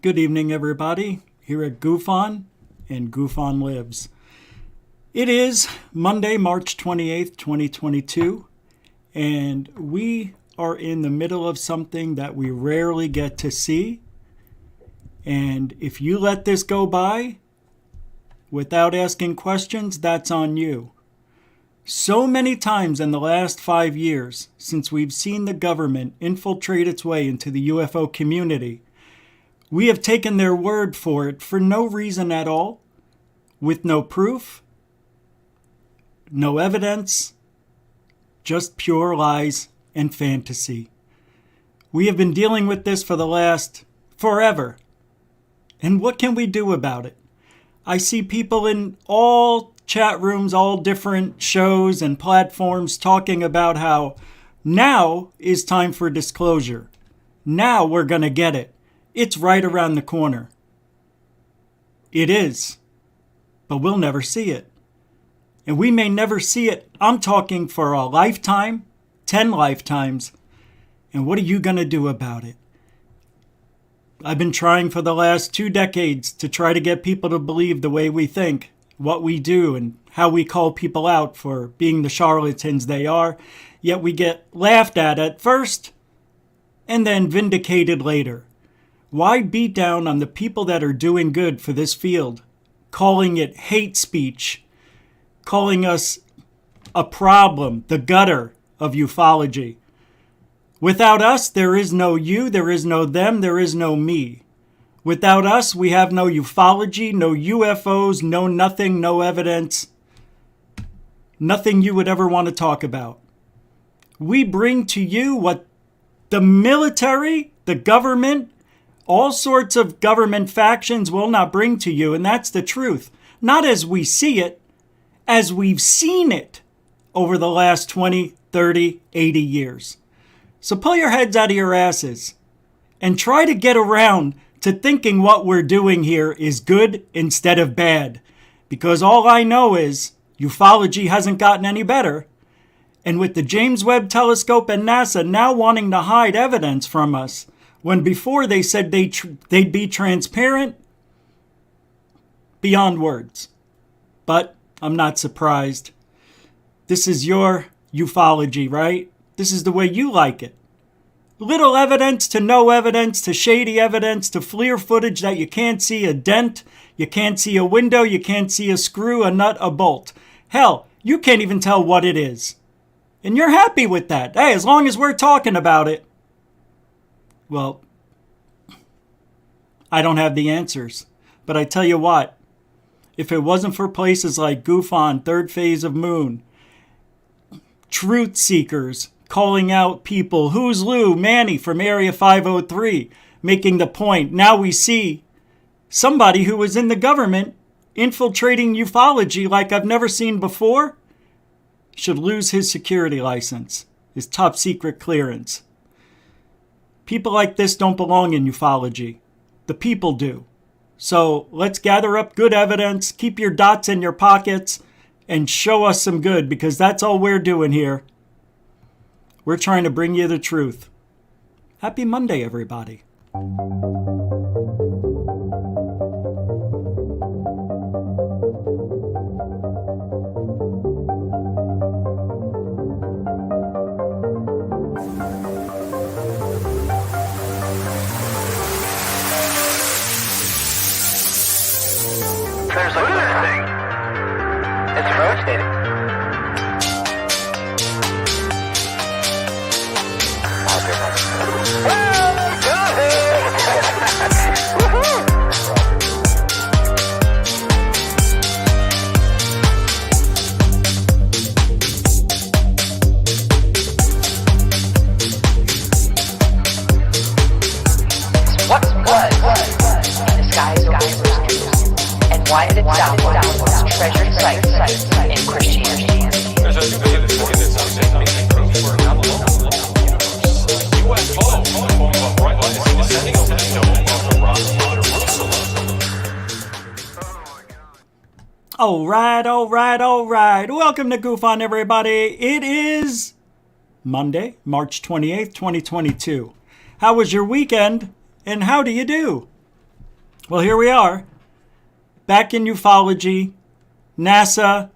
Good evening, everybody, here at GUFON and GUFON Lives. It is Monday, March 28th, 2022, and we are in the middle of something that we rarely get to see. And if you let this go by without asking questions, that's on you. So many times in the last 5 years, since we've seen the government infiltrate its way into the UFO community, we have taken their word for it for no reason at all, with no proof, no evidence, just pure lies and fantasy. We have been dealing with this for the last forever. And what can we do about it? I see people in all chat rooms, all different shows and platforms talking about how now is time for disclosure. Now we're going to get it. It's right around the corner. It is, but we'll never see it. And we may never see it. I'm talking for a lifetime, 10 lifetimes. And what are you going to do about it? I've been trying for the last 2 decades to try to get people to believe the way we think, what we do, and how we call people out for being the charlatans they are. Yet we get laughed at first and then vindicated later. Why beat down on the people that are doing good for this field, calling it hate speech, calling us a problem, the gutter of ufology? Without us, there is no you, there is no them, there is no me. Without us, we have no ufology, no UFOs, no nothing, no evidence, nothing you would ever want to talk about. We bring to you what the military, the government, all sorts of government factions will not bring to you, and that's the truth. Not as we see it, as we've seen it over the last 20, 30, 80 years. So pull your heads out of your asses and try to get around to thinking what we're doing here is good instead of bad. Because all I know is ufology hasn't gotten any better. And with the James Webb Telescope and NASA now wanting to hide evidence from us, when before they said they'd be transparent, beyond words. But I'm not surprised. This is your ufology, right? This is the way you like it. Little evidence to no evidence to shady evidence to FLIR footage that you can't see a dent, you can't see a window, you can't see a screw, a nut, a bolt. Hell, you can't even tell what it is. And you're happy with that. Hey, as long as we're talking about it. Well, I don't have the answers. But I tell you what, if it wasn't for places like GUFON, Third Phase of Moon, truth seekers calling out people, who's Lou, Manny from Area 503, making the point, now we see somebody who was in the government infiltrating ufology like I've never seen before, should lose his security license, his top secret clearance. People like this don't belong in ufology. The people do. So let's gather up good evidence, keep your dots in your pockets, and show us some good, because that's all we're doing here. We're trying to bring you the truth. Happy Monday, everybody. There's look at this thing. It's rotating. What was in the skies over Jerusalem, and why did it sound one of the most treasured sites in Christianity? All right. Welcome to GUFON, everybody. It is Monday, March 28th, 2022. How was your weekend, and how do you do? Well, here we are, back in ufology, NASA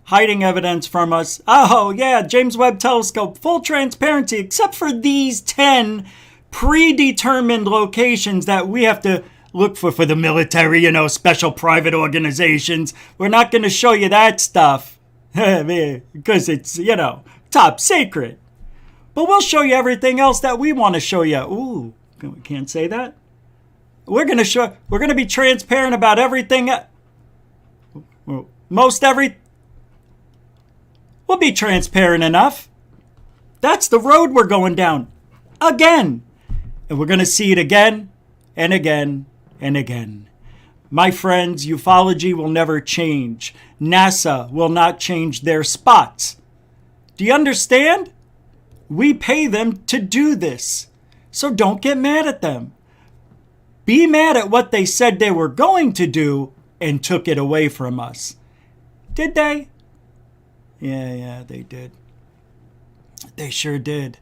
hiding evidence from us. Oh, yeah, James Webb Telescope, full transparency, except for these 10 predetermined locations that we have to look for the military, special private organizations. We're not going to show you that stuff because it's, top secret. But we'll show you everything else that we want to show you. Ooh, we can't say that. We're going to be transparent about everything. We'll be transparent enough. That's the road we're going down. Again. And we're going to see it again and again and again. My friends, ufology will never change. NASA will not change their spots. Do you understand? We pay them to do this. So don't get mad at them. Be mad at what they said they were going to do and took it away from us. Did they? Yeah, they did. They sure did.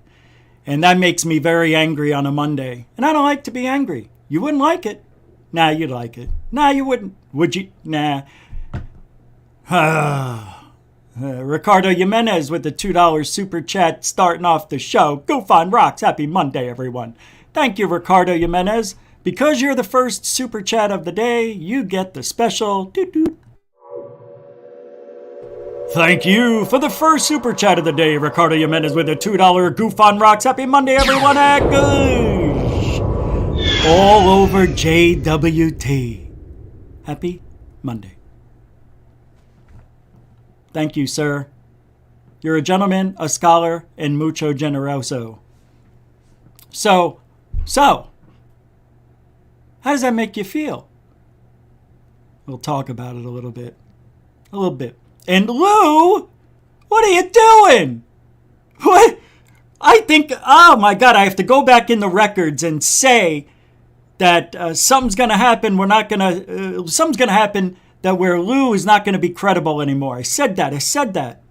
And that makes me very angry on a Monday. And I don't like to be angry. You wouldn't like it. Nah, you'd like it. Nah, you wouldn't. Would you? Nah. Ricardo Jimenez with the $2 super chat starting off the show. GUFON rocks. Happy Monday, everyone. Thank you, Ricardo Jimenez. Because you're the first super chat of the day, you get the special doot-doot. Thank you for the first super chat of the day, Ricardo Jimenez with a $2 GUFON rocks. Happy Monday, everyone. Gosh. All over JWT. Happy Monday. Thank you, sir. You're a gentleman, a scholar, and mucho generoso. So, how does that make you feel? We'll talk about it a little bit. And Lou, what are you doing? What? I think, oh my God, I have to go back in the records and say that something's going to happen. Something's going to happen that where Lou is not going to be credible anymore. I said that.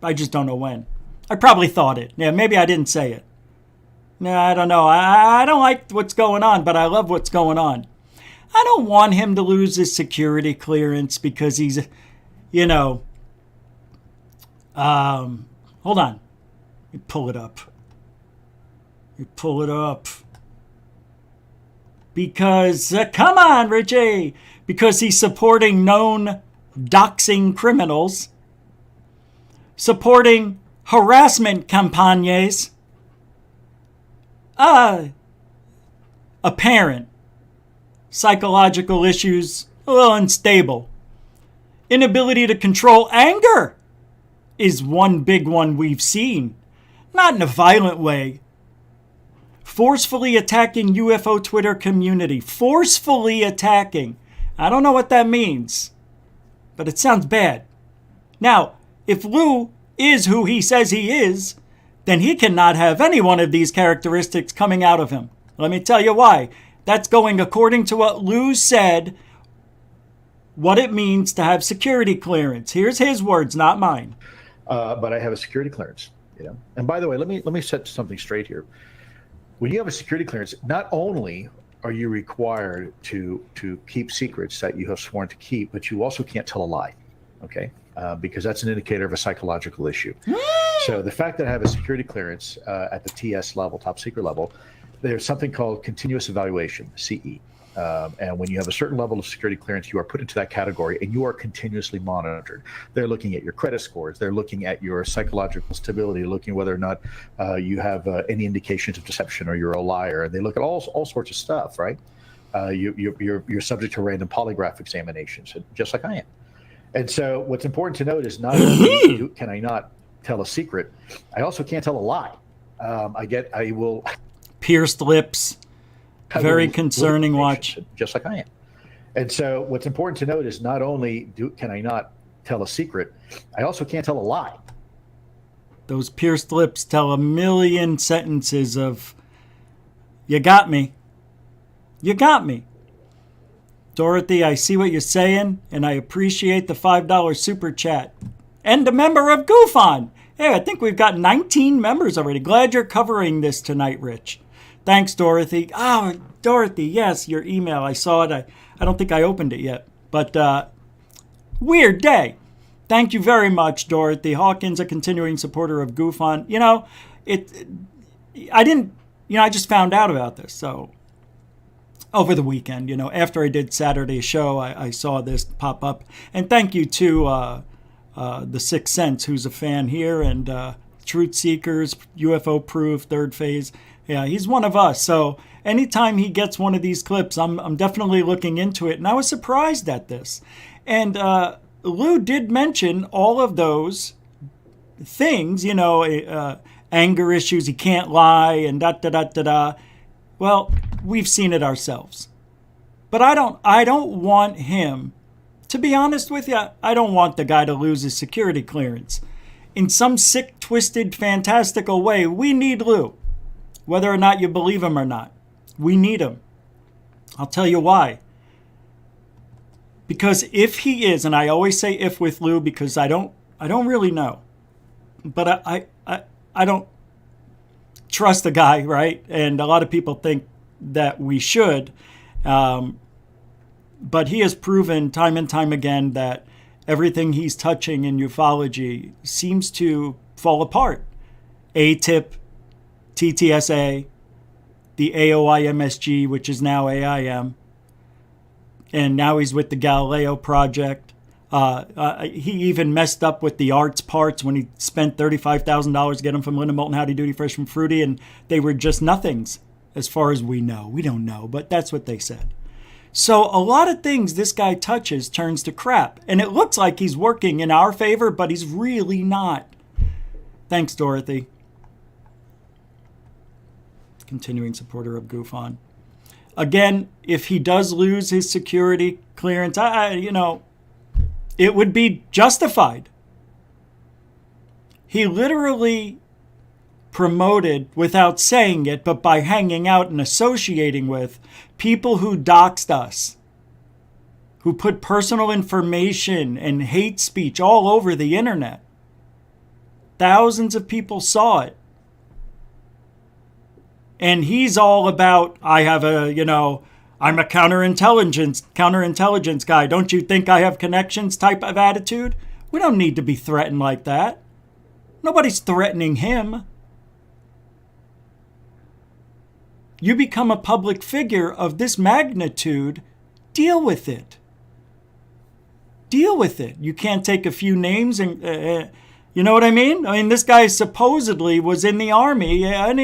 I just don't know when. I probably thought it. Yeah, maybe I didn't say it. No, I don't know. I don't like what's going on, but I love what's going on. I don't want him to lose his security clearance because he's, hold on. You pull it up. Because, come on, Richie. Because he's supporting known doxing criminals, supporting harassment campaigns, apparent psychological issues, a little unstable, inability to control anger is one big one we've seen, not in a violent way. Forcefully attacking UFO Twitter community. Forcefully attacking. I don't know what that means, but it sounds bad. Now, if Lou is who he says he is, then he cannot have any one of these characteristics coming out of him. Let me tell you why. That's going according to what Lou said, what it means to have security clearance. Here's his words, not mine. But I have a security clearance, And by the way, let me set something straight here. When you have a security clearance, not only are you required to keep secrets that you have sworn to keep, but you also can't tell a lie, okay? Because that's an indicator of a psychological issue. So the fact that I have a security clearance at the TS level, top secret level, there's something called continuous evaluation, CE. And when you have a certain level of security clearance, you are put into that category and you are continuously monitored. They're looking at your credit scores. They're looking at your psychological stability, looking at whether or not you have any indications of deception or you're a liar. And they look at all sorts of stuff, right? You're subject to random polygraph examinations, just like I am. And so what's important to note is not only can I not tell a secret, I also can't tell a lie. I will... Pierced lips. Very concerning watch. Just like I am. And so what's important to note is not only can I not tell a secret, I also can't tell a lie. Those pierced lips tell a million sentences of, you got me. You got me. Dorothy, I see what you're saying, and I appreciate the $5 super chat. And a member of GUFON. Hey, I think we've got 19 members already. Glad you're covering this tonight, Rich. Thanks, Dorothy. Oh, Dorothy, yes, your email. I saw it. I don't think I opened it yet. But weird day. Thank you very much, Dorothy Hawkins, a continuing supporter of GUFON. You know, I just found out about this. So over the weekend, you know, after I did Saturday's show, I saw this pop up. And thank you to the Sixth Sense, who's a fan here, and Truth Seekers, UFO Proof, Third Phase. Yeah, he's one of us. So anytime he gets one of these clips, I'm definitely looking into it. And I was surprised at this. And Lou did mention all of those things, you know, anger issues, he can't lie, and da-da-da-da-da. Well, we've seen it ourselves. But I don't want him, to be honest with you, I don't want the guy to lose his security clearance. In some sick, twisted, fantastical way, we need Lou. Whether or not you believe him or not, we need him. I'll tell you why. Because if he is, and I always say if with Lou because I don't really know. But I don't trust the guy, right? And a lot of people think that we should. But he has proven time and time again that everything he's touching in ufology seems to fall apart. ATIP, TTSA, the AOI MSG, which is now AIM. And now he's with the Galileo Project. He even messed up with the arts parts when he spent $35,000 to get them from Linda Moulton Howdy Doody Fresh from Fruity, and they were just nothings as far as we know. We don't know, but that's what they said. So a lot of things this guy touches turns to crap. And it looks like he's working in our favor, but he's really not. Thanks, Dorothy. Continuing supporter of GUFON. Again, if he does lose his security clearance, it would be justified. He literally promoted, without saying it, but by hanging out and associating with people who doxed us, who put personal information and hate speech all over the internet. Thousands of people saw it. And he's all about, I'm a counterintelligence guy. Don't you think I have connections type of attitude? We don't need to be threatened like that. Nobody's threatening him. You become a public figure of this magnitude, deal with it. Deal with it. You can't take a few names and, you know what I mean? I mean, this guy supposedly was in the army and,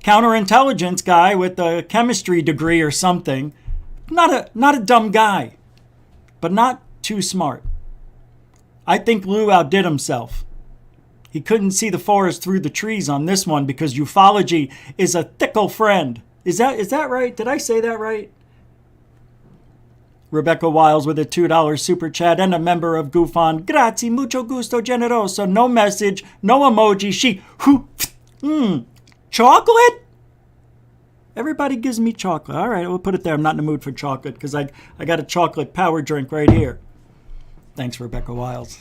counterintelligence guy with a chemistry degree or something. Not a dumb guy, but not too smart. I think Lou outdid himself. He couldn't see the forest through the trees on this one because ufology is a fickle friend. Is that right? Did I say that right? Rebecca Wiles with a $2 super chat and a member of GUFON. Grazie, mucho gusto, generoso. No message, no emoji. Chocolate? Everybody gives me chocolate. All right, we'll put it there. I'm not in the mood for chocolate because I got a chocolate power drink right here. Thanks, Rebecca Wiles.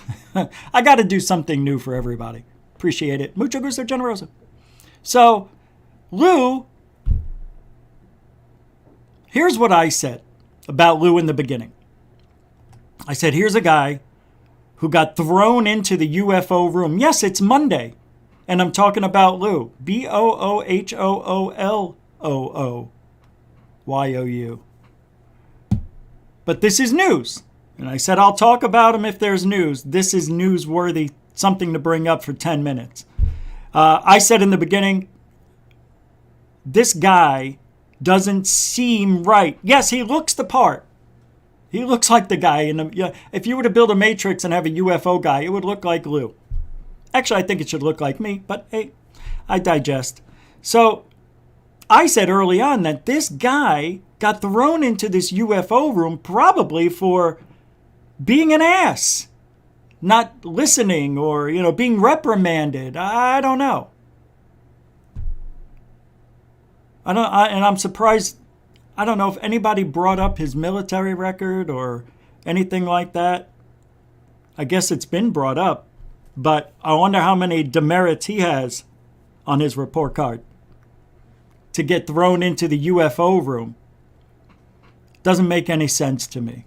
I got to do something new for everybody. Appreciate it. Mucho gusto, generoso. So, Lou, here's what I said about Lou in the beginning. I said, here's a guy who got thrown into the UFO room. Yes, it's Monday. And I'm talking about Lou. BOOHOOLOOYOU. But this is news. And I said, I'll talk about him if there's news. This is newsworthy, something to bring up for 10 minutes. I said in the beginning, this guy doesn't seem right. Yes, he looks the part. He looks like the guy. If you were to build a matrix and have a UFO guy, it would look like Lou. Actually, I think it should look like me, but hey, I digest. So I said early on that this guy got thrown into this UFO room probably for being an ass, not listening or, being reprimanded. I don't know. And I'm surprised. I don't know if anybody brought up his military record or anything like that. I guess it's been brought up. But I wonder how many demerits he has on his report card to get thrown into the UFO room. Doesn't make any sense to me.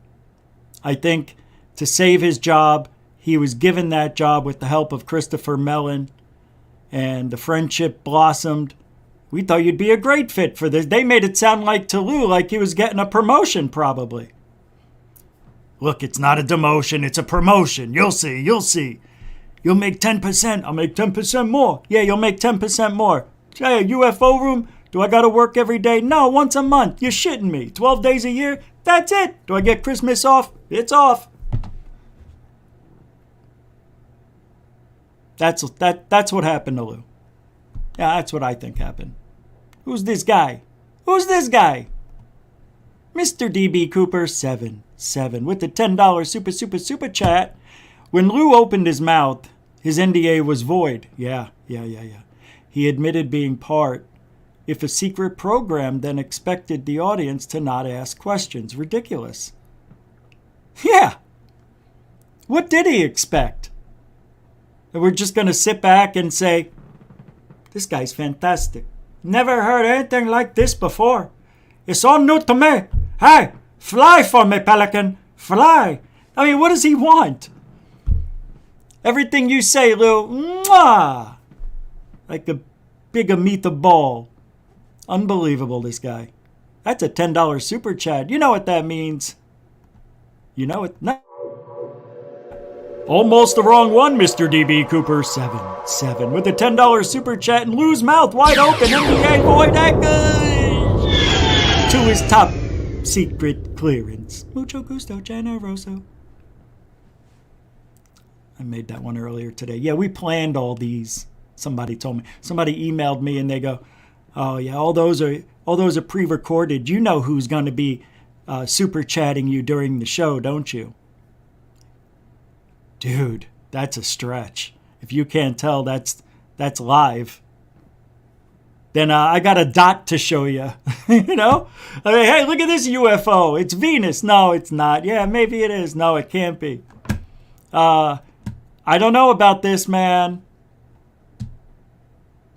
I think to save his job, he was given that job with the help of Christopher Mellon, and the friendship blossomed. We thought you'd be a great fit for this. They made it sound like to Lou like he was getting a promotion, probably. Look, it's not a demotion, it's a promotion. You'll see, you'll see. You'll make 10%. I'll make 10% more. Yeah, you'll make 10% more. Hey, a UFO room? Do I got to work every day? No, once a month. You're shitting me. 12 days a year? That's it. Do I get Christmas off? It's off. That's what happened to Lou. Yeah, that's what I think happened. Who's this guy? Who's this guy? Mr. DB Cooper 77 with the $10 super chat. When Lou opened his mouth, his NDA was void. Yeah. He admitted being part. If a secret program then expected the audience to not ask questions. Ridiculous. Yeah. What did he expect? That we're just going to sit back and say, this guy's fantastic. Never heard anything like this before. It's all new to me. Hey, fly for me, Pelican. Fly. I mean, what does he want? Everything you say, Lou, mwah, like a big amita ball. Unbelievable, this guy. That's a $10 super chat. You know what that means. You know it. No. Almost the wrong one, Mr. DB Cooper 77 with a $10 super chat and Lou's mouth wide open. NDA void to his top secret clearance. Mucho gusto, generoso. I made that one earlier today. Yeah, we planned all these. Somebody told me. Somebody emailed me and they go, "Oh yeah, all those are pre-recorded. You know who's going to be super chatting you during the show, don't you?" Dude, that's a stretch. If you can't tell, that's live. Then I got a dot to show you. You know? I mean, hey, look at this UFO. It's Venus. No, it's not. Yeah, maybe it is. No, it can't be. I don't know about this, man.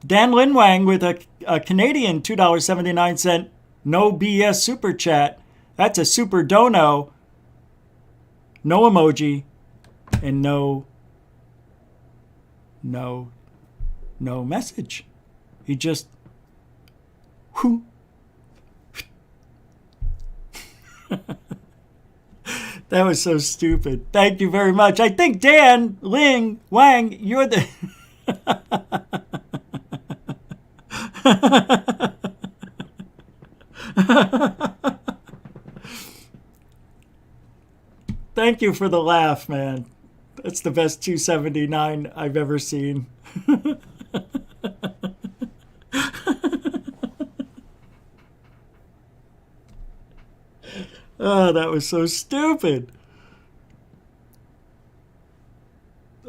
Dan Linwang with a Canadian $2.79 no BS super chat. That's a super dono. No emoji. And no message. He just, whoo. That was so stupid. Thank you very much. I think Dan Ling Wang, you're the Thank you for the laugh, man. That's the best 279 I've ever seen. Oh, that was so stupid.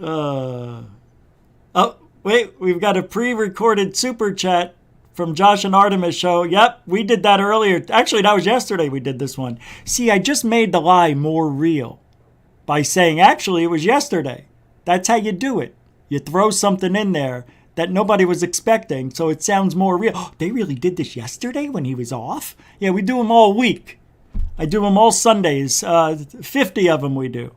Oh, wait, we've got a pre-recorded super chat from Josh and Artemis show. Yep, we did that earlier. Actually, that was yesterday we did this one. See, I just made the lie more real by saying, actually, it was yesterday. That's how you do it. You throw something in there that nobody was expecting, so it sounds more real. Oh, they really did this yesterday when he was off? Yeah, we do them all week. I do them all Sundays. 50 of them we do.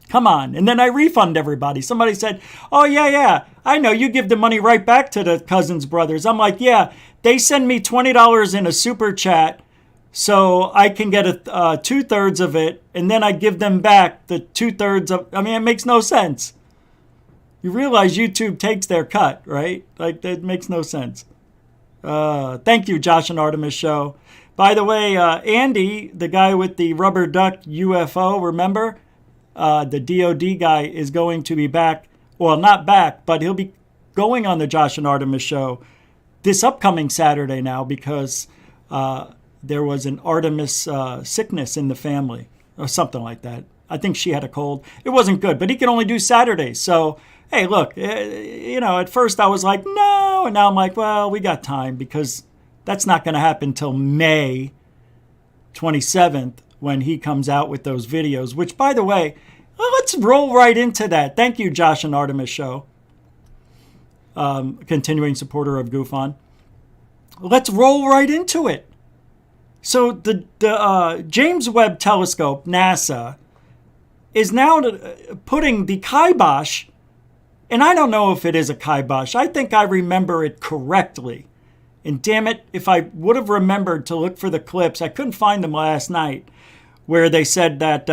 Come on. And then I refund everybody. Somebody said, oh, yeah, I know. You give the money right back to the Cousins brothers. I'm like, yeah, they send me $20 in a super chat so I can get 2/3 of it, and then I give them back the 2/3 of, I mean, it makes no sense. You realize YouTube takes their cut, right? Like, that makes no sense. Thank you, Josh and Artemis show. By the way, Andy, the guy with the rubber duck UFO, remember? The DOD guy is going to be back. Well, not back, but he'll be going on the Josh and Artemis show this upcoming Saturday now because there was an Artemis sickness in the family or something like that. I think she had a cold. It wasn't good, but he can only do Saturdays. So, hey, look, at first I was like, no. And now I'm like, well, we got time because that's not going to happen till May 27th when he comes out with those videos, which, by the way, let's roll right into that. Thank you, Josh and Artemis show. Continuing supporter of GUFON. Let's roll right into it. So the James Webb Telescope, NASA, is now putting the kibosh, and I don't know if it is a kibosh. I think I remember it correctly. And damn it, if I would have remembered to look for the clips, I couldn't find them last night, where they said that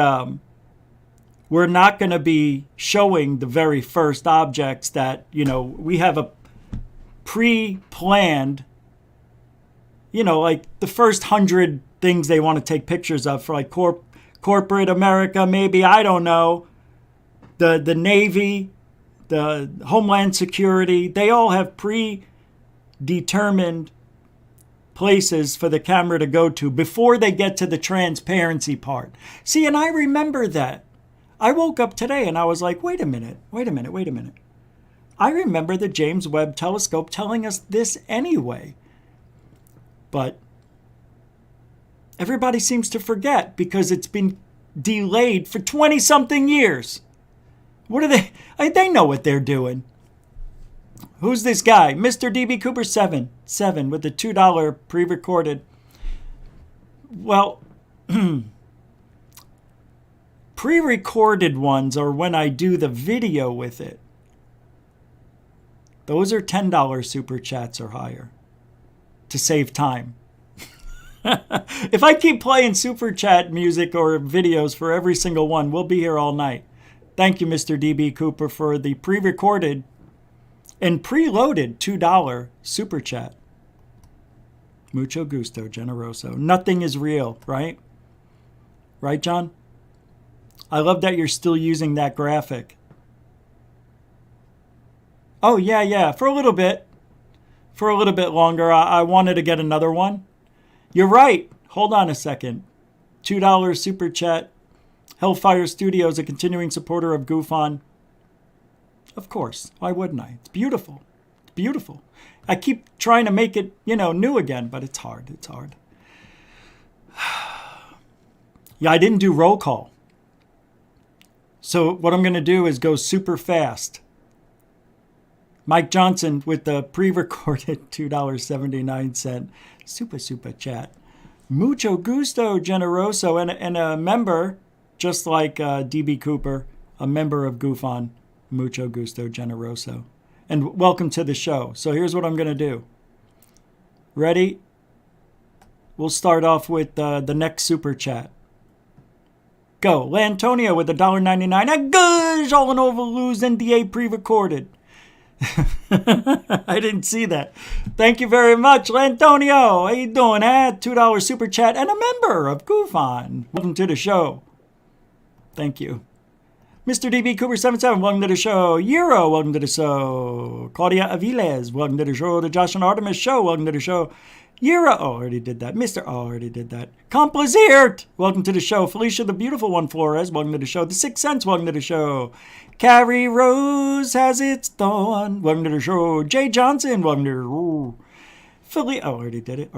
we're not going to be showing the very first objects that, we have a pre-planned, like the first 100 things they want to take pictures of for like corporate America, maybe, I don't know, the Navy, the Homeland Security, they all have predetermined places for the camera to go to before they get to the transparency part. See, and I remember that. I woke up today and I was like, wait a minute. I remember the James Webb Telescope telling us this anyway. But everybody seems to forget because it's been delayed for 20-something years. What are they? They know what they're doing. Who's this guy? Mr. DB Cooper 7 with the $2 pre-recorded. Well, pre-recorded ones are when I do the video with it. Those are $10 super chats or higher to save time. If I keep playing super chat music or videos for every single one, we'll be here all night. Thank you, Mr. DB Cooper, for the pre-recorded and preloaded $2 super chat. Mucho gusto, generoso. Nothing is real, right? Right, John? I love that you're still using that graphic. Oh, yeah, for a little bit. For a little bit longer. I wanted to get another one. You're right. Hold on a second. $2 super chat. Hellfire Studios, a continuing supporter of GUFON. Of course. Why wouldn't I? It's beautiful. It's beautiful. I keep trying to make it, new again, but it's hard. It's hard. Yeah, I didn't do roll call. So what I'm going to do is go super fast. Mike Johnson with the pre-recorded $2.79 super chat. Mucho gusto, generoso, and a member, just like DB Cooper, a member of GUFON. Mucho gusto, generoso. And welcome to the show. So here's what I'm going to do. Ready? We'll start off with the next super chat. Go. Lantonio with $1.99. A gosh, all and over lose NDA pre-recorded. I didn't see that. Thank you very much, Lantonio. How you doing, $2 super chat and a member of GUFON. Welcome to the show. Thank you. Mr. DB Cooper 77, welcome to the show. Euro, welcome to the show. Claudia Aviles, welcome to the show. The Josh and Artemis show, welcome to the show. Euro, already did that. Already did that. Complaziert, welcome to the show. Felicia, the beautiful one, Flores, welcome to the show. The Sixth Sense, welcome to the show. Carrie Rose has its thorn, welcome to the show. Jay Johnson, welcome to the show. Philly, already did it.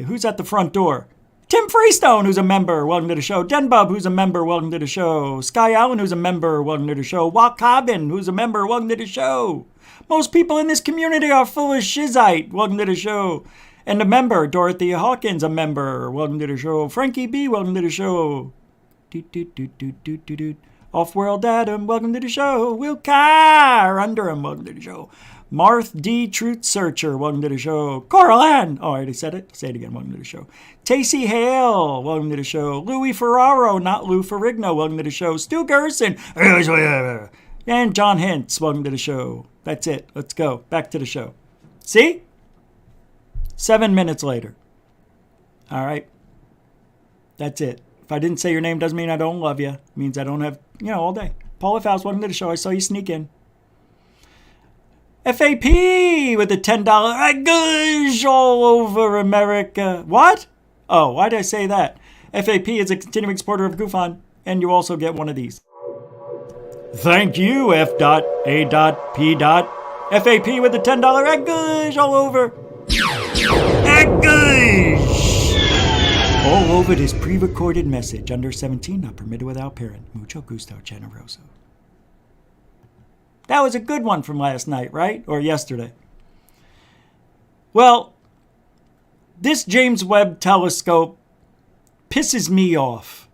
Who's at the front door? Tim Freestone, who's a member, welcome to the show. Denbub, who's a member, welcome to the show. Sky Allen, who's a member, welcome to the show. Walt Cobbin, who's a member, welcome to the show. Most people in this community are full of shizite, welcome to the show. And a member, Dorothy Hawkins, a member, welcome to the show. Frankie B, welcome to the show. Off-World Adam, welcome to the show. Will Carr, Underham, welcome to the show. Marth D. Truth Searcher, welcome to the show. Coral Ann, I already said it. Say it again, welcome to the show. Tacey Hale, welcome to the show. Louis Ferraro, not Lou Ferrigno, welcome to the show. Stu Gerson, and John Hintz, welcome to the show. That's it. Let's go. Back to the show. See? 7 minutes later. All right. That's it. If I didn't say your name doesn't mean I don't love you. It means I don't have, all day. Paula Faust, welcome to the show. I saw you sneak in. FAP with the $10. I gush all over America. What? Oh, why did I say that? FAP is a continuing supporter of GUFON, and you also get one of these. Thank you, F.A.P. FAP with the $10. I gush all over. I gush all over this pre-recorded message. Under 17, not permitted without parent. Mucho gusto, generoso. That was a good one from last night, right? Or yesterday. Well, This James Webb telescope pisses me off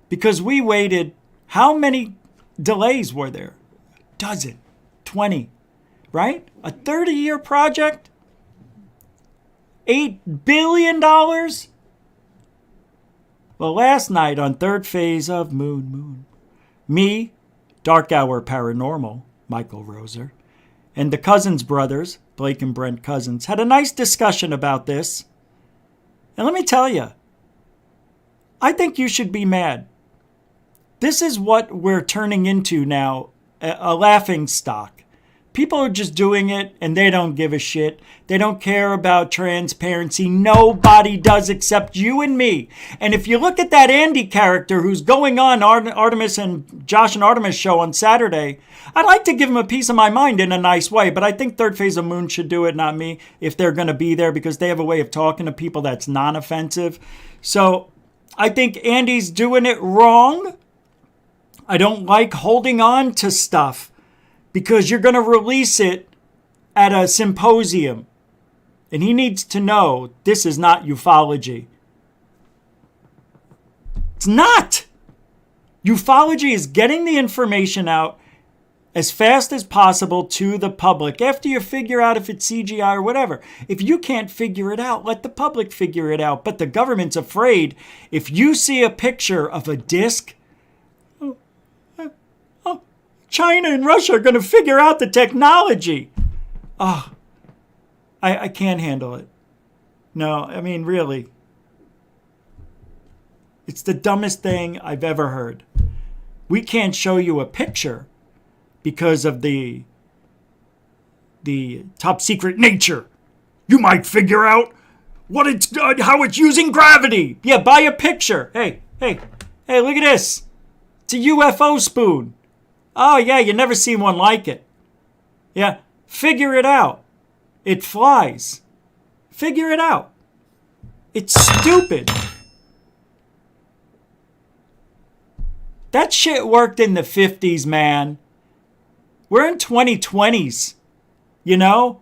because we waited. How many delays were there? Dozen, 20, right? A 30-year project? $8 billion? Well, last night on third phase of Moon, me, Dark Hour Paranormal, Michael Roser, and the Cousins brothers, Blake and Brent Cousins, had a nice discussion about this. And let me tell you, I think you should be mad. This is what we're turning into now, a laughing stock. People are just doing it and they don't give a shit. They don't care about transparency. Nobody does except you and me. And if you look at that Andy character who's going on Artemis and Josh and Artemis show on Saturday, I'd like to give him a piece of my mind in a nice way, but I think Third Phase of Moon should do it, not me, if they're going to be there, because they have a way of talking to people that's non-offensive. So I think Andy's doing it wrong. I don't like holding on to stuff because you're going to release it at a symposium. And he needs to know this is not ufology. It's not. Ufology is getting the information out as fast as possible to the public after you figure out if it's CGI or whatever. If you can't figure it out, let the public figure it out. But the government's afraid if you see a picture of a disc, China and Russia are going to figure out the technology. Oh, I can't handle it. No, I mean, really. It's the dumbest thing I've ever heard. We can't show you a picture because of the top secret nature. You might figure out what it's how it's using gravity. Yeah, buy a picture. Hey, look at this. It's a UFO spoon. Oh, yeah, you never seen one like it. Yeah, figure it out. It flies. Figure it out. It's stupid. That shit worked in the 50s, man. We're in 2020s, you know?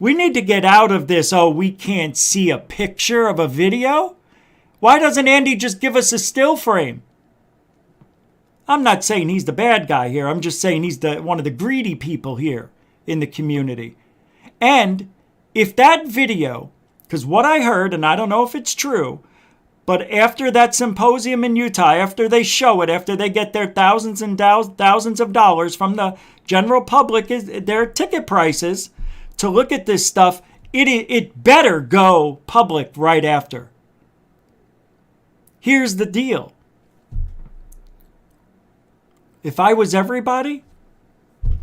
We need to get out of this, oh, we can't see a picture of a video. Why doesn't Andy just give us a still frame? I'm not saying he's the bad guy here. I'm just saying he's one of the greedy people here in the community. And if that video, because what I heard, and I don't know if it's true, but after that symposium in Utah, after they show it, after they get their thousands and thousands of dollars from the general public, their ticket prices to look at this stuff, it better go public right after. Here's the deal. If I was everybody,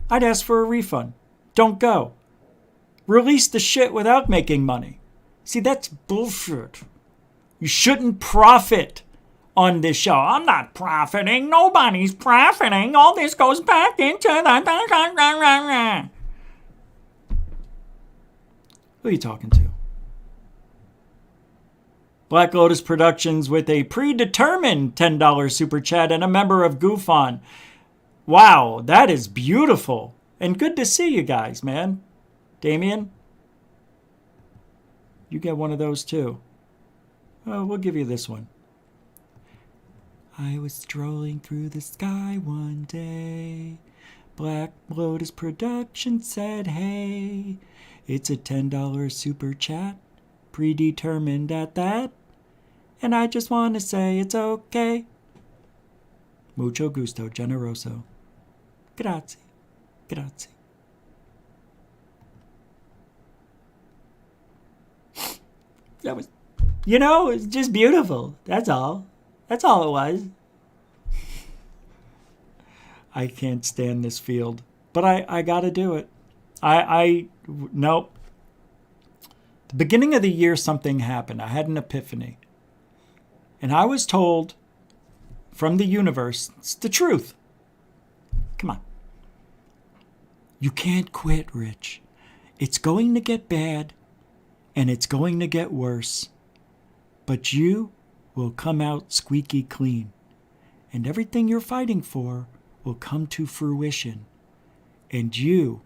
I'd ask for a refund. Don't go. Release the shit without making money. See, that's bullshit. You shouldn't profit on this show. I'm not profiting. Nobody's profiting. All this goes back into the... Who are you talking to? Black Lotus Productions with a predetermined $10 super chat and a member of GUFON. Wow, that is beautiful. And good to see you guys, man. Damien, you get one of those too. Oh, we'll give you this one. I was strolling through the sky one day. Black Lotus Productions said, hey, it's a $10 super chat. Predetermined at that. And I just want to say it's okay. Mucho gusto, generoso. Grazie. Grazie. That was, it's just beautiful. That's all. That's all it was. I can't stand this field. But I got to do it. Nope. The beginning of the year, something happened. I had an epiphany. And I was told from the universe, it's the truth. Come on. You can't quit, Rich. It's going to get bad, and it's going to get worse. But you will come out squeaky clean. And everything you're fighting for will come to fruition. And you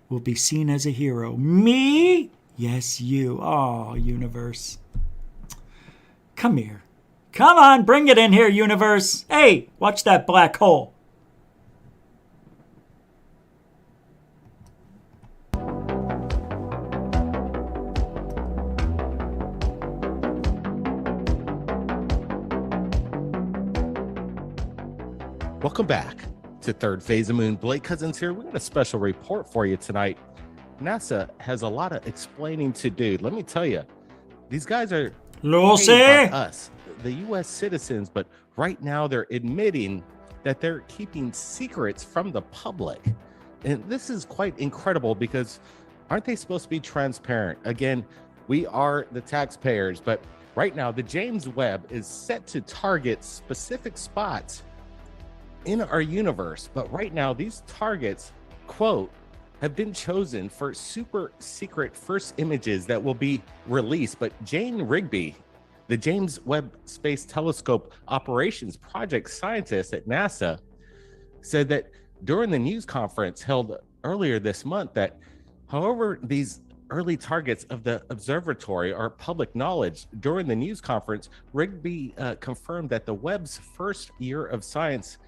will be seen as a hero. Me? Yes, you. Oh, universe. Come here. Come on, bring it in here, universe. Hey, watch that black hole. Welcome back to Third Phase of Moon. Blake Cousins here. We got a special report for you tonight. NASA has a lot of explaining to do. Let me tell you, these guys are paid by us, the U.S. citizens, but right now they're admitting that they're keeping secrets from the public. And this is quite incredible because aren't they supposed to be transparent? Again, we are the taxpayers, but right now the James Webb is set to target specific spots in our universe. But right now these targets, quote, have been chosen for super secret first images that will be released. But Jane Rigby, the James Webb Space Telescope Operations Project scientist at NASA, said that during the news conference held earlier this month that, however, these early targets of the observatory are public knowledge. During the news conference, Rigby confirmed that the Webb's first year of science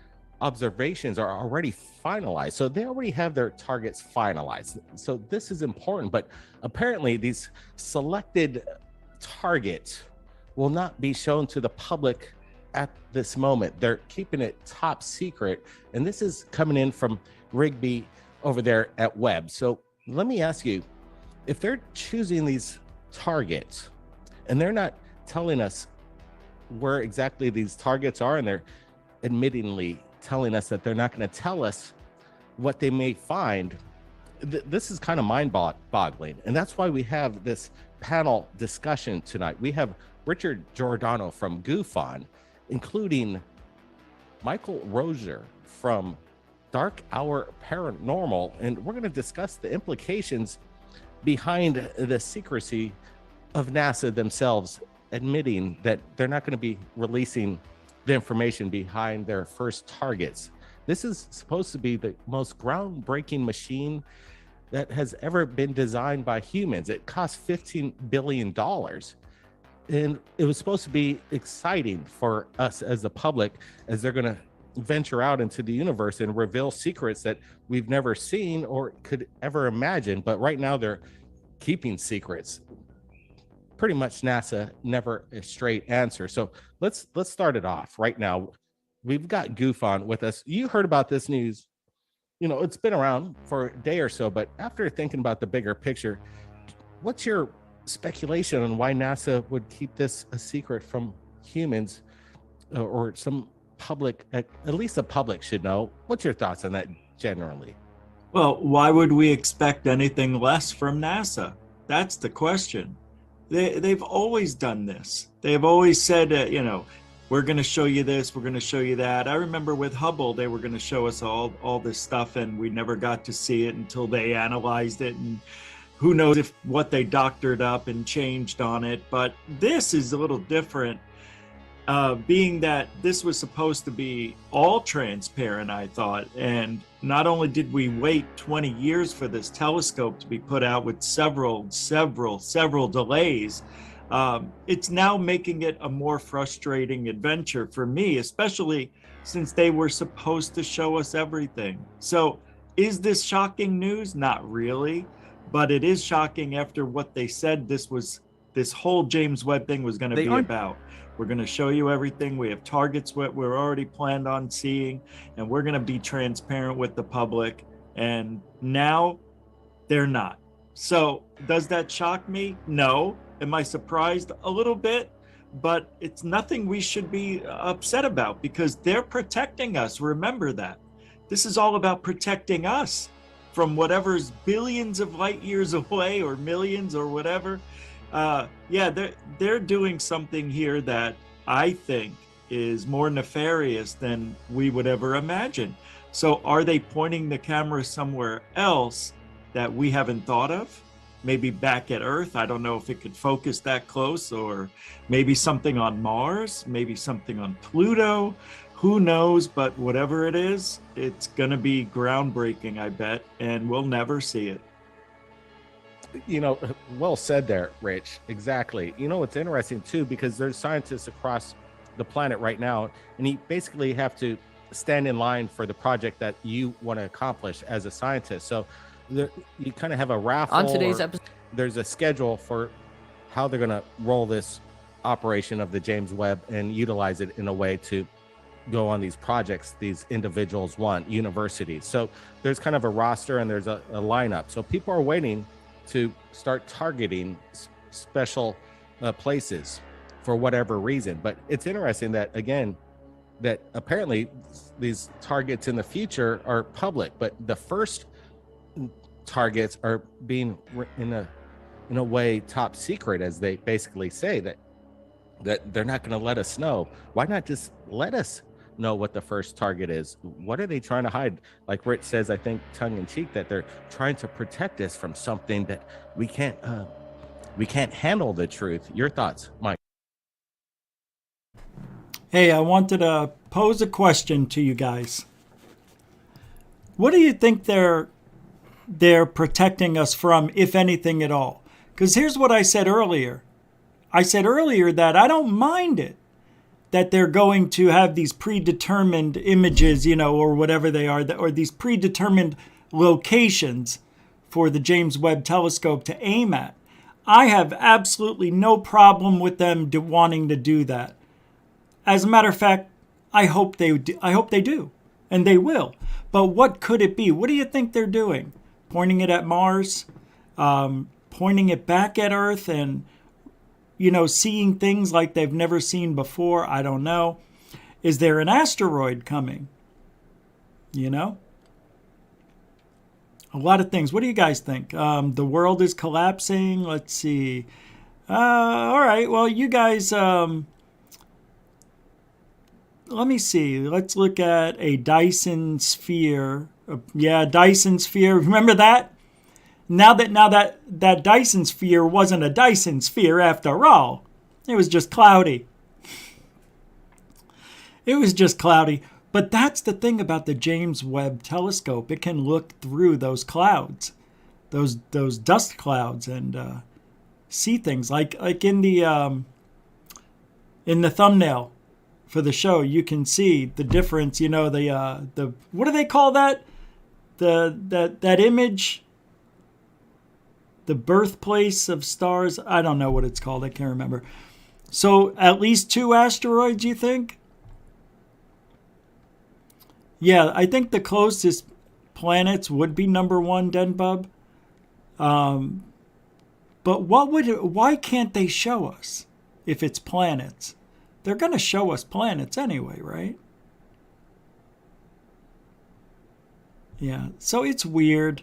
observations are already finalized. So they already have their targets finalized. So this is important, but apparently these selected targets will not be shown to the public at this moment. They're keeping it top secret. And this is coming in from Rigby over there at Webb. So let me ask you, if they're choosing these targets and they're not telling us where exactly these targets are, and they're admittingly telling us that they're not going to tell us what they may find, this is kind of mind-boggling. And that's why we have this panel discussion tonight. We have Richard Giordano from GUFON, including Michael Rozier from Dark Hour Paranormal, and we're going to discuss the implications behind the secrecy of NASA themselves admitting that they're not going to be releasing the information behind their first targets. This is supposed to be the most groundbreaking machine that has ever been designed by humans. It cost $15 billion. And it was supposed to be exciting for us as the public, as they're going to venture out into the universe and reveal secrets that we've never seen or could ever imagine. But right now they're keeping secrets. Pretty much NASA never a straight answer. So let's start it off right now. We've got GUFON with us. You heard about this news. You know, it's been around for a day or so, but after thinking about the bigger picture, what's your speculation on why NASA would keep this a secret from humans or some public? At least the public should know. What's your thoughts on that generally? Well, why would we expect anything less from NASA? That's the question. They've always done this. They've always said, we're going to show you this, we're going to show you that. I remember with Hubble, they were going to show us all this stuff, and we never got to see it until they analyzed it. And who knows if what they doctored up and changed on it. But this is a little different, being that this was supposed to be all transparent, I thought. And not only did we wait 20 years for this telescope to be put out with several delays, it's now making it a more frustrating adventure for me, especially since they were supposed to show us everything. So is this shocking news? Not really, but it is shocking after what they said this whole James Webb thing was going to be about. We're going to show you everything. We have targets we're already planned on seeing, and we're going to be transparent with the public. And now they're not. So does that shock me? No. Am I surprised? A little bit, but it's nothing we should be upset about because they're protecting us. Remember that. This is all about protecting us from whatever's billions of light years away or millions or whatever. They're doing something here that I think is more nefarious than we would ever imagine. So are they pointing the camera somewhere else that we haven't thought of? Maybe back at Earth. I don't know if it could focus that close, or maybe something on Mars, maybe something on Pluto. Who knows? But whatever it is, it's going to be groundbreaking, I bet, and we'll never see it. well said there, Rich. Exactly. It's interesting too, because there's scientists across the planet right now, and you basically have to stand in line for the project that you want to accomplish as a scientist. So you kind of have a raffle. On today's episode, there's a schedule for how they're going to roll this operation of the James Webb and utilize it in a way to go on these projects these individuals want, universities. So there's kind of a roster and there's a lineup. So people are waiting to start targeting special places for whatever reason. But it's interesting that, again, that apparently these targets in the future are public, but the first targets are being in a way top secret, as they basically say that they're not going to let us know. Why not just let us know what the first target is? What are they trying to hide? Like Rich says, I think tongue in cheek, that they're trying to protect us from something that we can't handle the truth. Your thoughts, Mike? Hey, I wanted to pose a question to you guys. What do you think they're protecting us from, if anything at all? Because here's what I said earlier. I said earlier that I don't mind it, that they're going to have these predetermined images, or whatever they are, or these predetermined locations for the James Webb Telescope to aim at. I have absolutely no problem with them wanting to do that. As a matter of fact, I hope they do, and they will. But what could it be? What do you think they're doing? Pointing it at Mars, pointing it back at Earth, and seeing things like they've never seen before? I don't know. Is there an asteroid coming? A lot of things. What do you guys think? The world is collapsing. Let's see. All right. Well, you guys, let me see. Let's look at a Dyson sphere. Dyson sphere. Remember that? Now that Dyson sphere wasn't a Dyson sphere after all. It was just cloudy. It was just cloudy. But that's the thing about the James Webb Telescope. It can look through those clouds, those dust clouds, and see things like in the thumbnail for the show. You can see the difference. The what do they call that? That image. The birthplace of stars. I don't know what it's called. I can't remember. So at least 2 asteroids, you think? Yeah, I think the closest planets would be number 1, Denbub. But why can't they show us if it's planets? They're going to show us planets anyway, right? Yeah, so it's weird.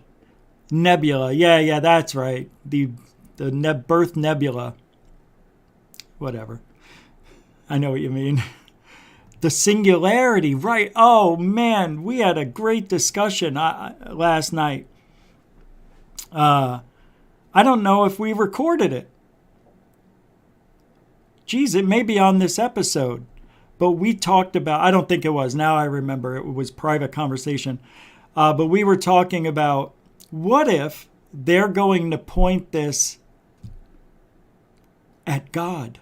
Nebula. Yeah, that's right. The birth nebula. Whatever. I know what you mean. The singularity, right? Oh, man, we had a great discussion last night. I don't know if we recorded it. Geez, it may be on this episode. But we talked about, I don't think it was. Now I remember, it was private conversation. But we were talking about, what if they're going to point this at God?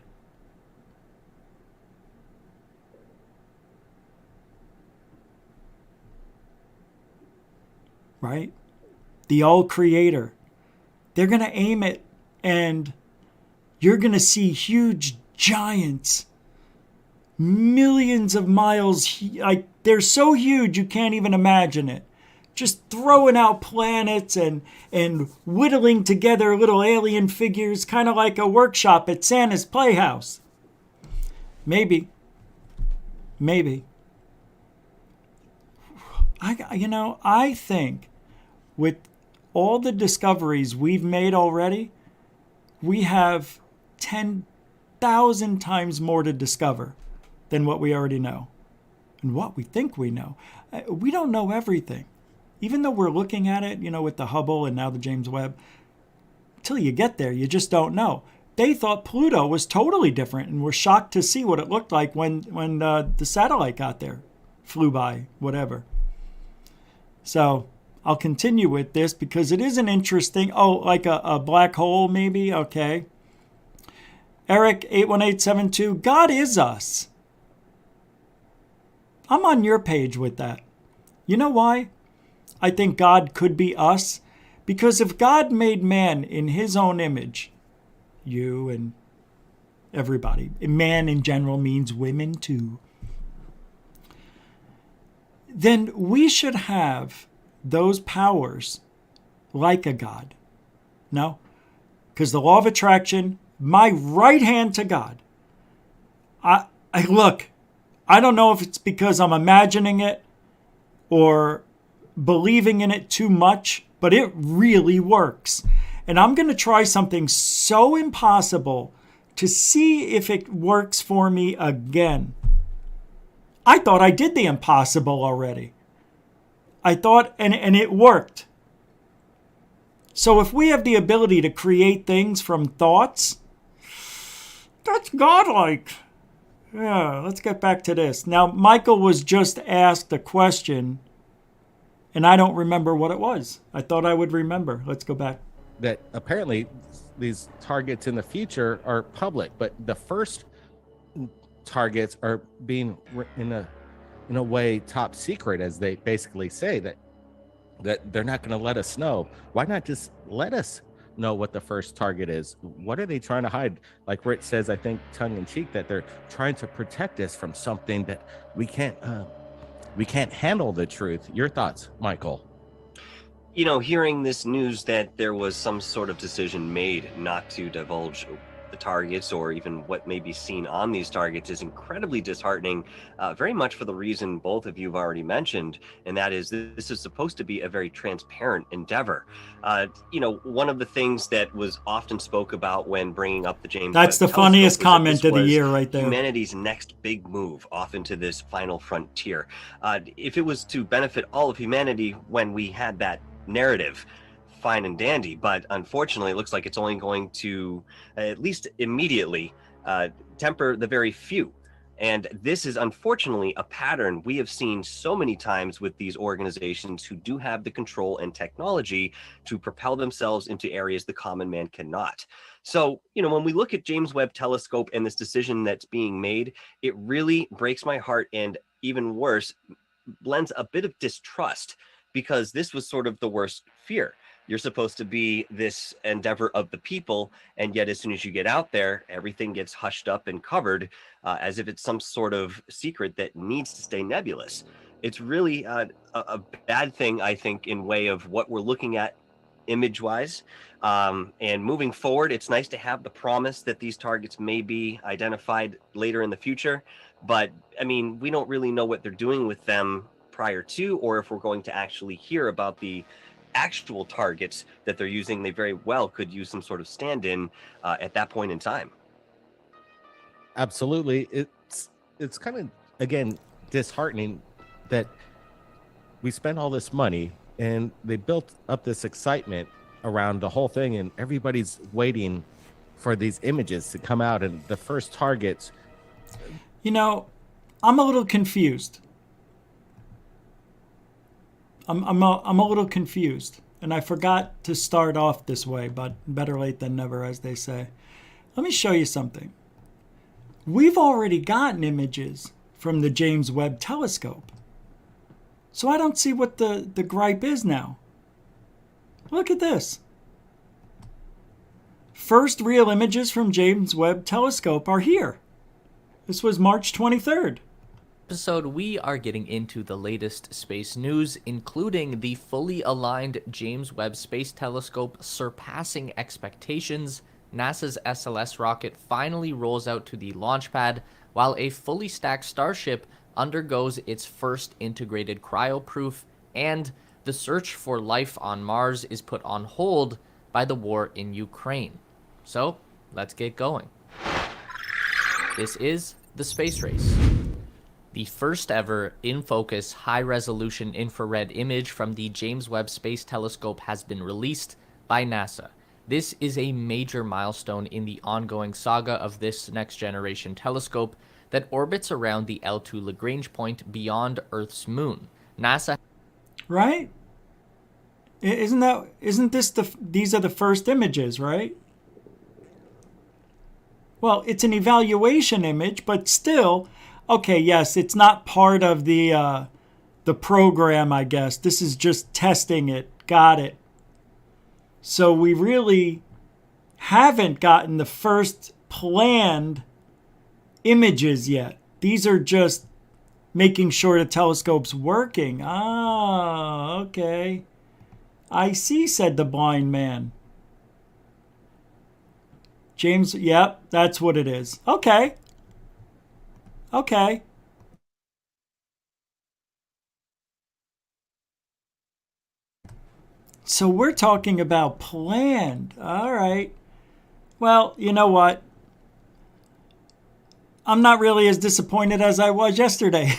Right? The all-creator. They're going to aim it, and you're going to see huge giants, millions of miles. Like, they're so huge you can't even imagine it. Just throwing out planets and whittling together little alien figures, kind of like a workshop at Santa's Playhouse. Maybe. I think with all the discoveries we've made already, we have 10,000 times more to discover than what we already know and what we think we know. We don't know everything. Even though we're looking at it, with the Hubble and now the James Webb, until you get there, you just don't know. They thought Pluto was totally different and were shocked to see what it looked like when the satellite got there, flew by, whatever. So I'll continue with this because it is an interesting, like a black hole maybe, okay. Eric 81872, God is us. I'm on your page with that. You know why? I think God could be us. Because if God made man in his own image, you and everybody, man in general means women too, then we should have those powers like a God. No? Because the law of attraction, my right hand to God. I look, I don't know if it's because I'm imagining it or believing in it too much, but it really works. And I'm going to try something so impossible to see if it works for me again. I thought I did the impossible already. I thought, and it worked. So if we have the ability to create things from thoughts, that's godlike. Yeah, let's get back to this. Now, Michael was just asked a question, and I don't remember what it was. I thought I would remember. Let's go back. That apparently these targets in the future are public, but the first targets are being in a way top secret, as they basically say that they're not going to let us know. Why not just let us know what the first target is? What are they trying to hide? Like Rich says, I think tongue in cheek, that they're trying to protect us from something that we can't handle the truth. Your thoughts, Michael? You know, hearing this news that there was some sort of decision made not to divulge the targets or even what may be seen on these targets is incredibly disheartening, very much for the reason both of you have already mentioned, and that is this is supposed to be a very transparent endeavor. You know, one of the things that was often spoke about when bringing up the James That's Webb the funniest telescope comment of the year right there. Humanity's next big move off into this final frontier. If it was to benefit all of humanity when we had that narrative, fine and dandy, but unfortunately it looks like it's only going to, at least immediately, temper the very few. And this is unfortunately a pattern we have seen so many times with these organizations who do have the control and technology to propel themselves into areas the common man cannot. So, you know, when we look at James Webb Telescope and this decision that's being made, it really breaks my heart, and even worse, lends a bit of distrust, because this was sort of the worst fear. You're supposed to be this endeavor of the people, and yet as soon as you get out there, everything gets hushed up and covered as if it's some sort of secret that needs to stay nebulous. It's really a bad thing, I think, in way of what we're looking at image-wise. And moving forward, it's nice to have the promise that these targets may be identified later in the future. But, I mean, we don't really know what they're doing with them prior to, or if we're going to actually hear about the actual targets that they're using. They very well could use some sort of stand-in at that point in time. Absolutely. It's kind of, again, disheartening that we spent all this money and they built up this excitement around the whole thing, and everybody's waiting for these images to come out, and the first targets. You know, I'm a little confused. I'm a little confused, and I forgot to start off this way, but better late than never, as they say. Let me show you something. We've already gotten images from the James Webb Telescope, so I don't see what the gripe is now. Look at this. First real images from James Webb Telescope are here. This was March 23rd. Episode, we are getting into the latest space news, including the fully aligned James Webb Space Telescope surpassing expectations. NASA's SLS rocket finally rolls out to the launch pad, while a fully stacked Starship undergoes its first integrated cryoproof, and the search for life on Mars is put on hold by the war in Ukraine. So, let's get going. This is the Space Race. The first ever in-focus high-resolution infrared image from the James Webb Space Telescope has been released by NASA. This is a major milestone in the ongoing saga of this next-generation telescope that orbits around the L2 Lagrange point beyond Earth's moon. NASA... Right? Isn't this these are the first images, right? Well, it's an evaluation image, but still, okay, yes, it's not part of the program, I guess. This is just testing it. Got it. So we really haven't gotten the first planned images yet. These are just making sure the telescope's working. Ah, okay. I see, said the blind man. James, yep, that's what it is. Okay. Okay. So we're talking about planned. All right. Well, you know what? I'm not really as disappointed as I was yesterday.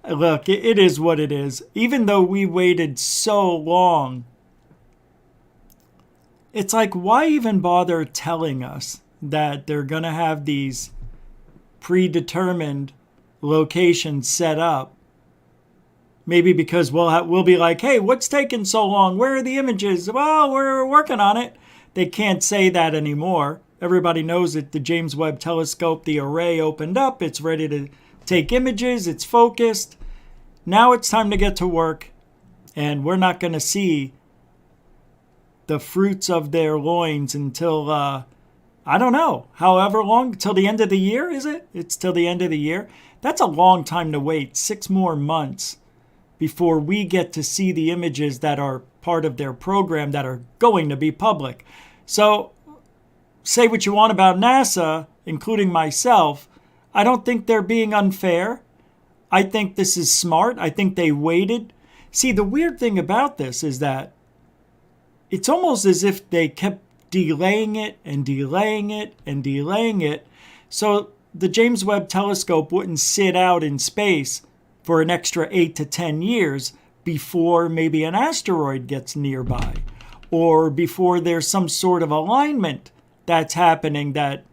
Look, it is what it is. Even though we waited so long, it's like, why even bother telling us that they're going to have these predetermined locations set up? Maybe because we'll be like, hey, what's taking so long? Where are the images? Well, we're working on it. They can't say that anymore. Everybody knows that the James Webb Telescope, the array opened up. It's ready to take images. It's focused. Now it's time to get to work. And we're not going to see the fruits of their loins until, I don't know, however long, till the end of the year, is it? It's till the end of the year. That's a long time to wait, 6 more months before we get to see the images that are part of their program that are going to be public. So say what you want about NASA, including myself. I don't think they're being unfair. I think this is smart. I think they waited. See, the weird thing about this is that it's almost as if they kept delaying it and delaying it and delaying it. So the James Webb Telescope wouldn't sit out in space for an extra 8 to 10 years before maybe an asteroid gets nearby, or before there's some sort of alignment that's happening that,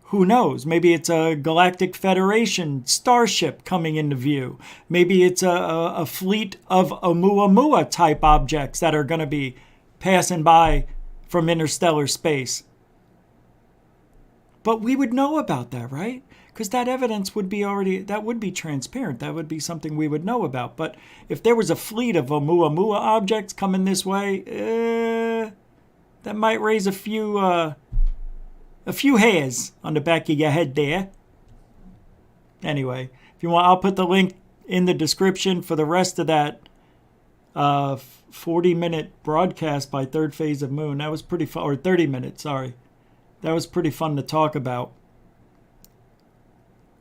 who knows, maybe it's a Galactic Federation starship coming into view. Maybe it's a fleet of Oumuamua type objects that are going to be passing by from interstellar space. But we would know about that, right? Because that evidence would be that would be transparent. That would be something we would know about. But if there was a fleet of Oumuamua objects coming this way, that might raise a few hairs on the back of your head there. Anyway, if you want, I'll put the link in the description for the rest of that 40-minute broadcast by Third Phase of Moon. That was pretty fun, or 30 minutes, sorry. That was pretty fun to talk about.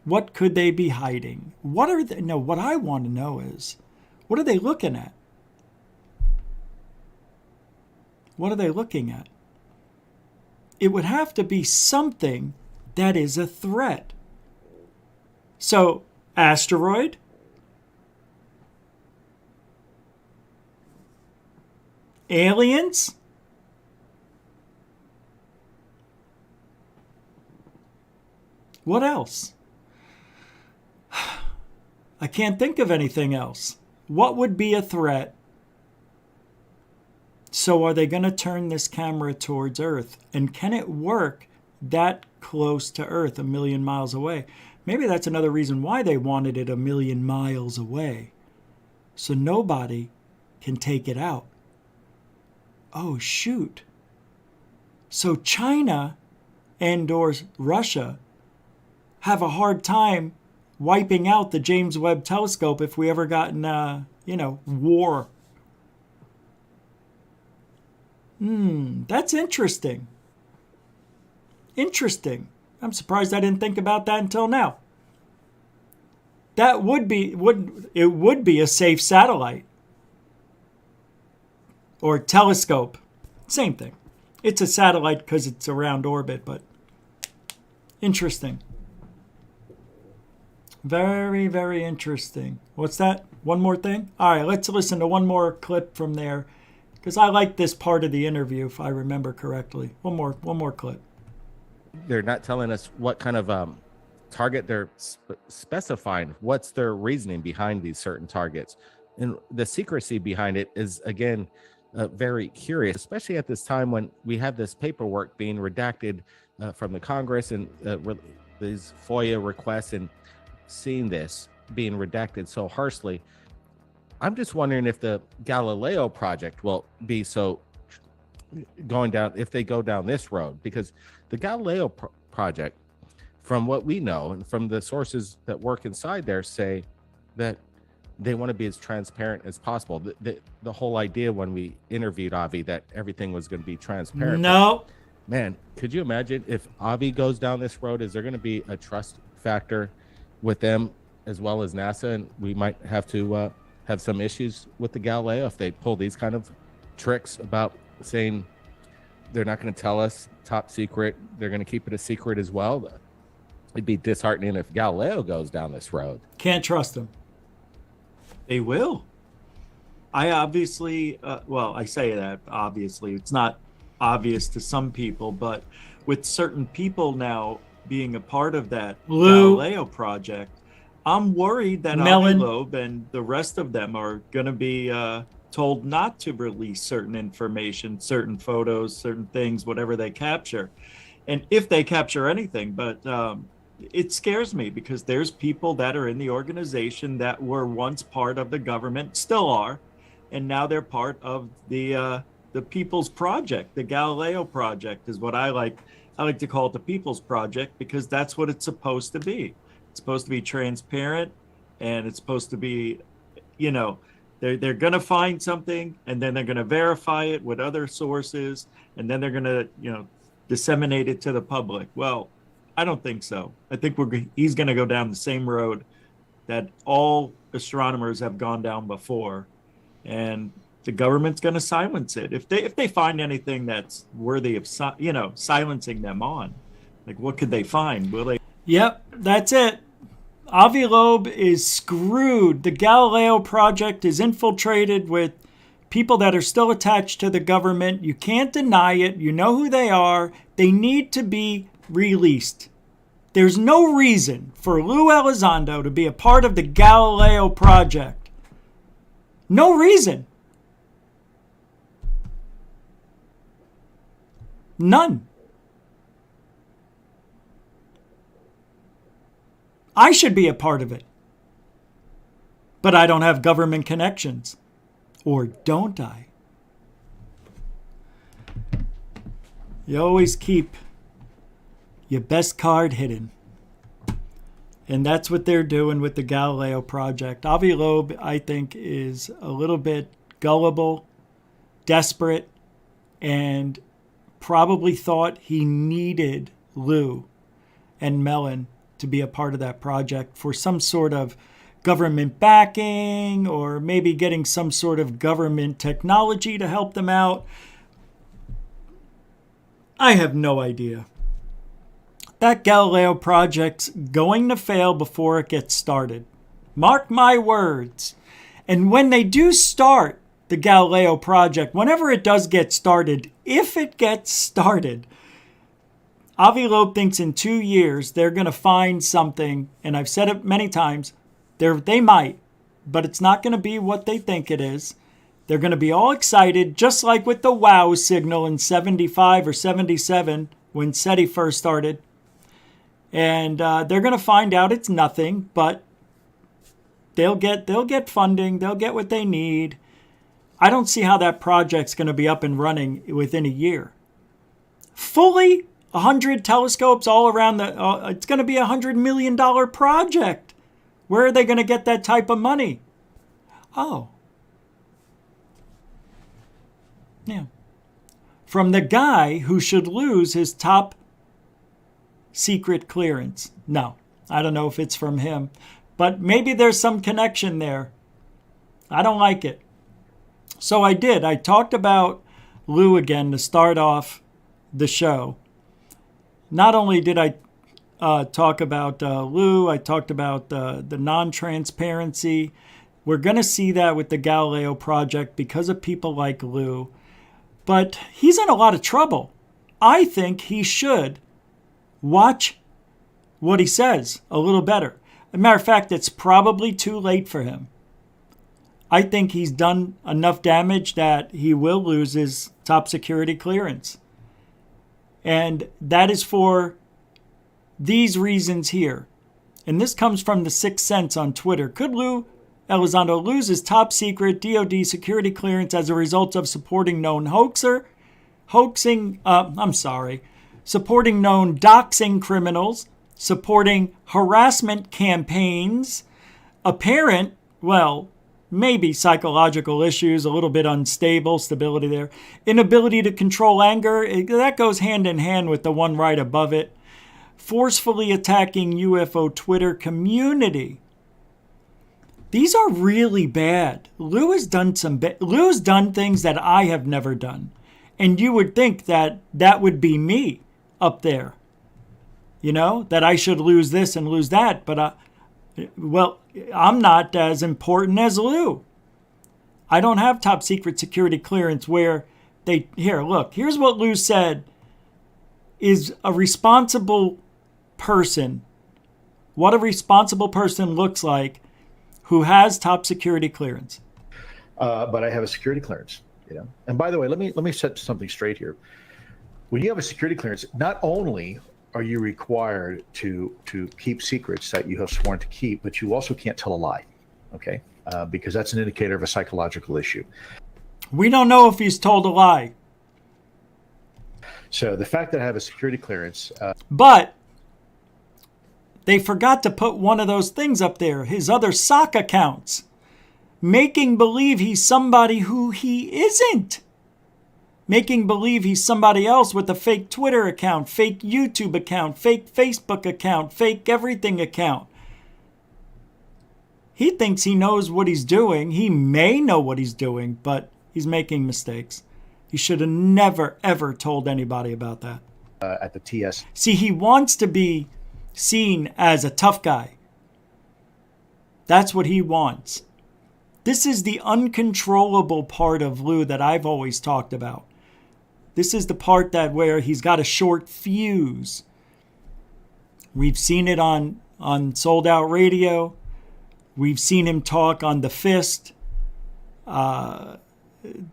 What could they be hiding? What I want to know is, what are they looking at? What are they looking at? It would have to be something that is a threat. So, asteroid? Aliens? What else? I can't think of anything else. What would be a threat? So are they going to turn this camera towards Earth? And can it work that close to Earth, 1 million miles away? Maybe that's another reason why they wanted it 1 million miles away. So nobody can take it out. Oh, shoot. So China and or Russia have a hard time wiping out the James Webb Telescope if we ever got in, war. That's interesting. Interesting. I'm surprised I didn't think about that until now. That would be a safe satellite. Or telescope. Same thing. It's a satellite because it's around orbit, but interesting. Very, very interesting. What's that? One more thing? All right, let's listen to one more clip from there, because I like this part of the interview, if I remember correctly. One more clip. They're not telling us what kind of target they're specifying. What's their reasoning behind these certain targets? And the secrecy behind it is, again, very curious, especially at this time when we have this paperwork being redacted from the Congress and these FOIA requests, and seeing this being redacted so harshly. I'm just wondering if the Galileo project will be so going down, if they go down this road, because the Galileo project, from what we know and from the sources that work inside there, say that they want to be as transparent as possible. The whole idea when we interviewed Avi that everything was going to be transparent. No. But, man, could you imagine if Avi goes down this road? Is there going to be a trust factor with them as well as NASA? And we might have to have some issues with the Galileo if they pull these kind of tricks about saying they're not going to tell us top secret. They're going to keep it a secret as well. It'd be disheartening if Galileo goes down this road. Can't trust them. They will. I obviously, I say that obviously. It's not obvious to some people, but with certain people now being a part of that Galileo project, I'm worried that Avi Loeb and the rest of them are going to be told not to release certain information, certain photos, certain things, whatever they capture. And if they capture anything, but it scares me because there's people that are in the organization that were once part of the government, still are, and now they're part of the People's Project. The Galileo Project is what I like to call it, the People's Project, because that's what it's supposed to be. It's supposed to be transparent, and it's supposed to be, they're going to find something, and then they're going to verify it with other sources, and then they're going to, disseminate it to the public. Well, I don't think so. I think he's going to go down the same road that all astronomers have gone down before, and the government's going to silence it. If they find anything that's worthy of silencing them on, like what could they find? Will they? Yep, that's it. Avi Loeb is screwed. The Galileo project is infiltrated with people that are still attached to the government. You can't deny it. You know who they are. They need to be released. There's no reason for Lou Elizondo to be a part of the Galileo project. No reason. None. I should be a part of it. But I don't have government connections. Or don't I? You always keep your best card hidden. And that's what they're doing with the Galileo project. Avi Loeb, I think, is a little bit gullible, desperate, and probably thought he needed Lou and Mellon to be a part of that project for some sort of government backing, or maybe getting some sort of government technology to help them out. I have no idea. That Galileo project's going to fail before it gets started. Mark my words. And when they do start the Galileo project, whenever it does get started, if it gets started, Avi Loeb thinks in 2 years they're going to find something, and I've said it many times, they might, but it's not going to be what they think it is. They're going to be all excited, just like with the WOW signal in 75 or 77 when SETI first started. And they're going to find out it's nothing, but they'll get funding. They'll get what they need. I don't see how that project's going to be up and running within a year. Fully 100 telescopes all around it's going to be $100 million project. Where are they going to get that type of money? Oh. Yeah. From the guy who should lose his top secret clearance. No, I don't know if it's from him, but maybe there's some connection there. I don't like it. So I talked about Lou again to start off the show. Not only did I talk about Lou, I talked about the non-transparency. We're going to see that with the Galileo project because of people like Lou. But he's in a lot of trouble. I think he should watch what he says a little better. As a matter of fact, it's probably too late for him. I think he's done enough damage that he will lose his top security clearance. And that is for these reasons here. And this comes from the Sixth Sense on Twitter. Could Lou Elizondo lose his top secret DOD security clearance as a result of supporting known supporting known doxing criminals, supporting harassment campaigns, maybe psychological issues, a little bit unstable, stability there, inability to control anger, that goes hand in hand with the one right above it, forcefully attacking UFO Twitter community. These are really bad. Lou's done things that I have never done. And you would think that that would be me up there. That I should lose this and lose that. But, I'm not as important as Lou. I don't have top secret security clearance where here's what Lou said is a responsible person. What a responsible person looks like who has top security clearance. But I have a security clearance, And by the way, let me set something straight here. When you have a security clearance, not only are you required to keep secrets that you have sworn to keep, but you also can't tell a lie, okay? Because that's an indicator of a psychological issue. We don't know if he's told a lie. So the fact that I have a security clearance... But they forgot to put one of those things up there, his other sock accounts, making believe he's somebody who he isn't. Making believe he's somebody else with a fake Twitter account, fake YouTube account, fake Facebook account, fake everything account. He thinks he knows what he's doing. He may know what he's doing, but he's making mistakes. He should have never, ever told anybody about that. At the TS. See, he wants to be seen as a tough guy. That's what he wants. This is the uncontrollable part of Lou that I've always talked about. This is the part where he's got a short fuse. We've seen it on Sold Out Radio. We've seen him talk on The Fist.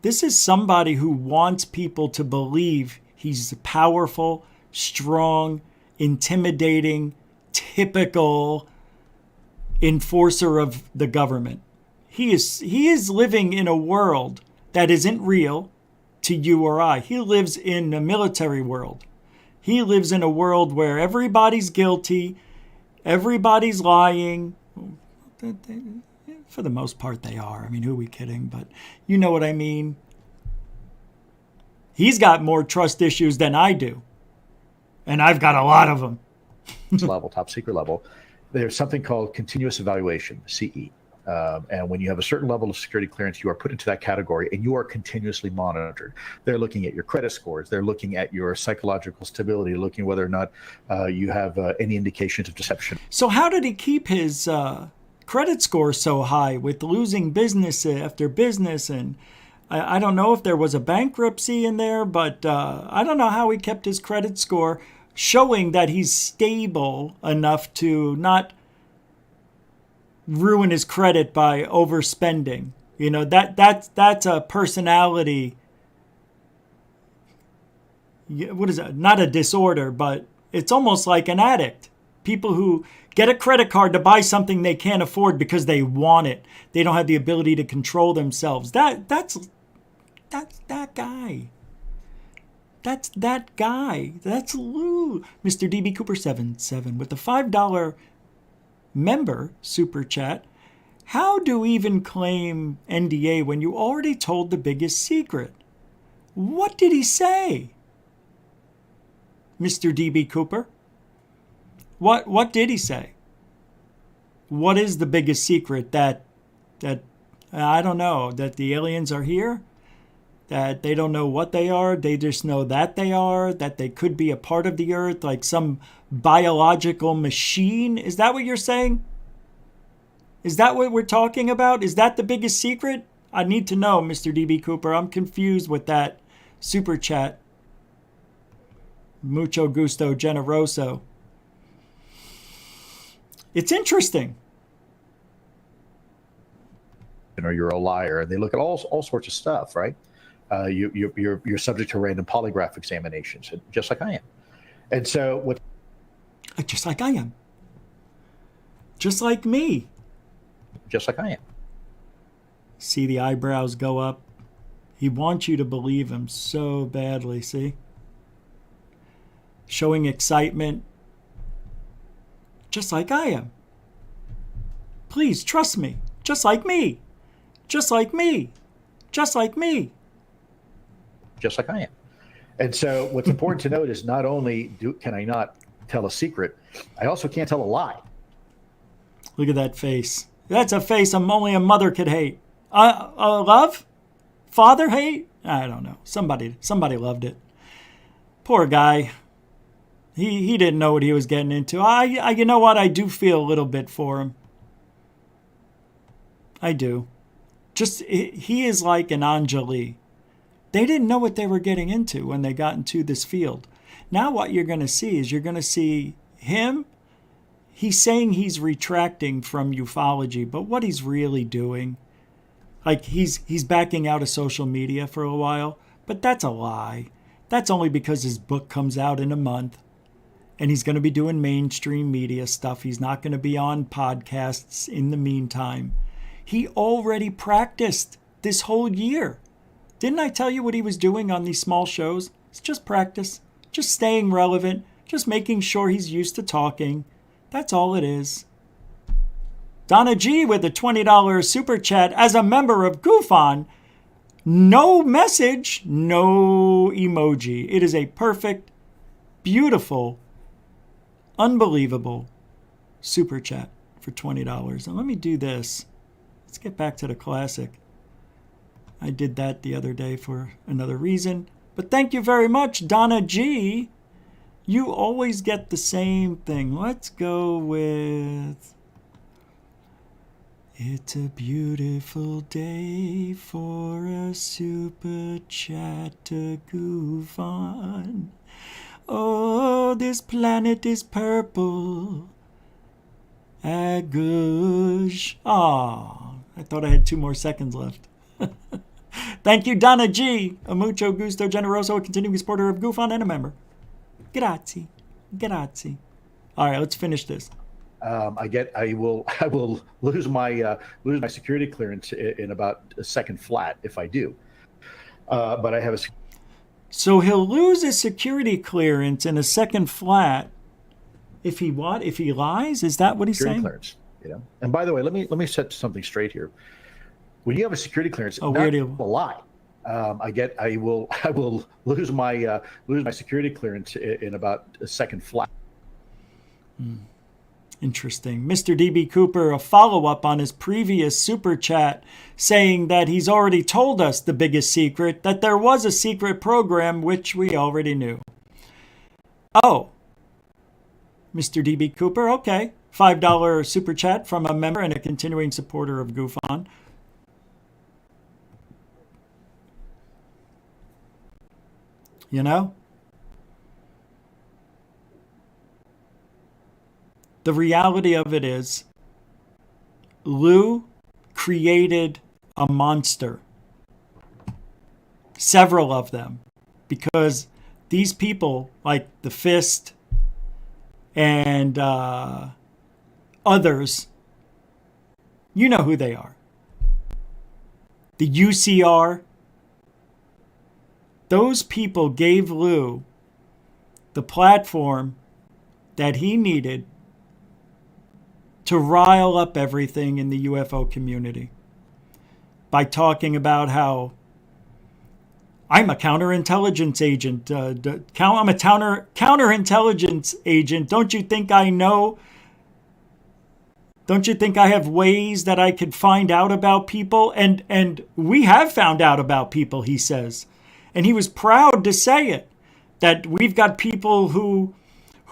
This is somebody who wants people to believe he's powerful, strong, intimidating, typical enforcer of the government. He is living in a world that isn't real to you or I. He lives in a military world. He lives in a world where everybody's guilty, everybody's lying. For the most part, they are. I mean, who are we kidding? But you know what I mean. He's got more trust issues than I do. And I've got a lot of them. Level, top secret level. There's something called continuous evaluation, CE. And when you have a certain level of security clearance, you are put into that category and you are continuously monitored. They're looking at your credit scores. They're looking at your psychological stability, looking whether or not you have any indications of deception. So how did he keep his credit score so high with losing business after business? And I don't know if there was a bankruptcy in there, but I don't know how he kept his credit score showing that he's stable enough to not ruin his credit by overspending. That's a personality. What is it? Not a disorder, but it's almost like an addict. People who get a credit card to buy something they can't afford because they want it. They don't have the ability to control themselves. That's that guy. That's that guy. That's Lou. Mr. DB Cooper 77 with the $5 member super chat. How do we even claim NDA when you already told the biggest secret? What did he say? Mr. DB Cooper? What did he say? What is the biggest secret that I don't know, that the aliens are here? That they don't know what they are, they just know that they are, that they could be a part of the earth, like some biological machine? Is that what you're saying? Is that what we're talking about? Is that the biggest secret? I need to know, Mr. DB Cooper. I'm confused with that super chat. Mucho gusto generoso. It's interesting. or you're a liar. And they look at all sorts of stuff, right? You're subject to random polygraph examinations, just like I am. And so what? Just like I am. Just like me. Just like I am. See the eyebrows go up. He wants you to believe him so badly, see? Showing excitement. Just like I am. Please trust me. Just like me. Just like me. Just like me. Just like I am. And so what's important to note is not only can I not tell a secret, I also can't tell a lie. Look at that face. That's a face only a mother could hate. Love? Father hate? I don't know. Somebody loved it. Poor guy. He didn't know what he was getting into. You know what? I do feel a little bit for him. I do. Just, he is like an Anjali. They didn't know what they were getting into when they got into this field. Now what you're going to see is you're going to see him. He's saying he's retracting from ufology, but what he's really doing, like he's backing out of social media for a while, but that's a lie. That's only because his book comes out in a month, and he's going to be doing mainstream media stuff. He's not going to be on podcasts in the meantime. He already practiced this whole year. Didn't I tell you what he was doing on these small shows? It's just practice, just staying relevant, just making sure he's used to talking. That's all it is. Donna G with a $20 super chat as a member of GUFON. No message, no emoji. It is a perfect, beautiful, unbelievable super chat for $20. And let me do this. Let's get back to the classic. I did that the other day for another reason. But thank you very much, Donna G. You always get the same thing. Let's go with... It's a beautiful day for a super chat to GUFON. Oh, this planet is purple. Agush. Ah, I thought I had 2 more seconds left. Thank you, Donna G. A mucho gusto generoso, a continuing supporter of GUFON and a member. Grazie. Grazie. All right, let's finish this. I will lose my security clearance in about a second flat if I do. But I have a. So he'll lose his security clearance in a second flat if he what? If he lies? Is that what he's security saying? Clearance, you know. And by the way, let me set something straight here. When you have a security clearance, not a lie. I will lose my security clearance in about a second flat. Interesting. Mr. DB Cooper, a follow-up on his previous super chat saying that he's already told us the biggest secret, that there was a secret program which we already knew. Oh, Mr. DB Cooper, okay. $5 super chat from a member and a continuing supporter of GUFON. You know? The reality of it is, Lou created a monster. Several of them. Because these people, like the Fist and others, you know who they are. The UCR. Those people gave Lou the platform that he needed to rile up everything in the UFO community by talking about how I'm a counterintelligence agent. I'm a counterintelligence agent. Don't you think I know? Don't you think I have ways that I could find out about people? And we have found out about people, he says. And he was proud to say it, that we've got people who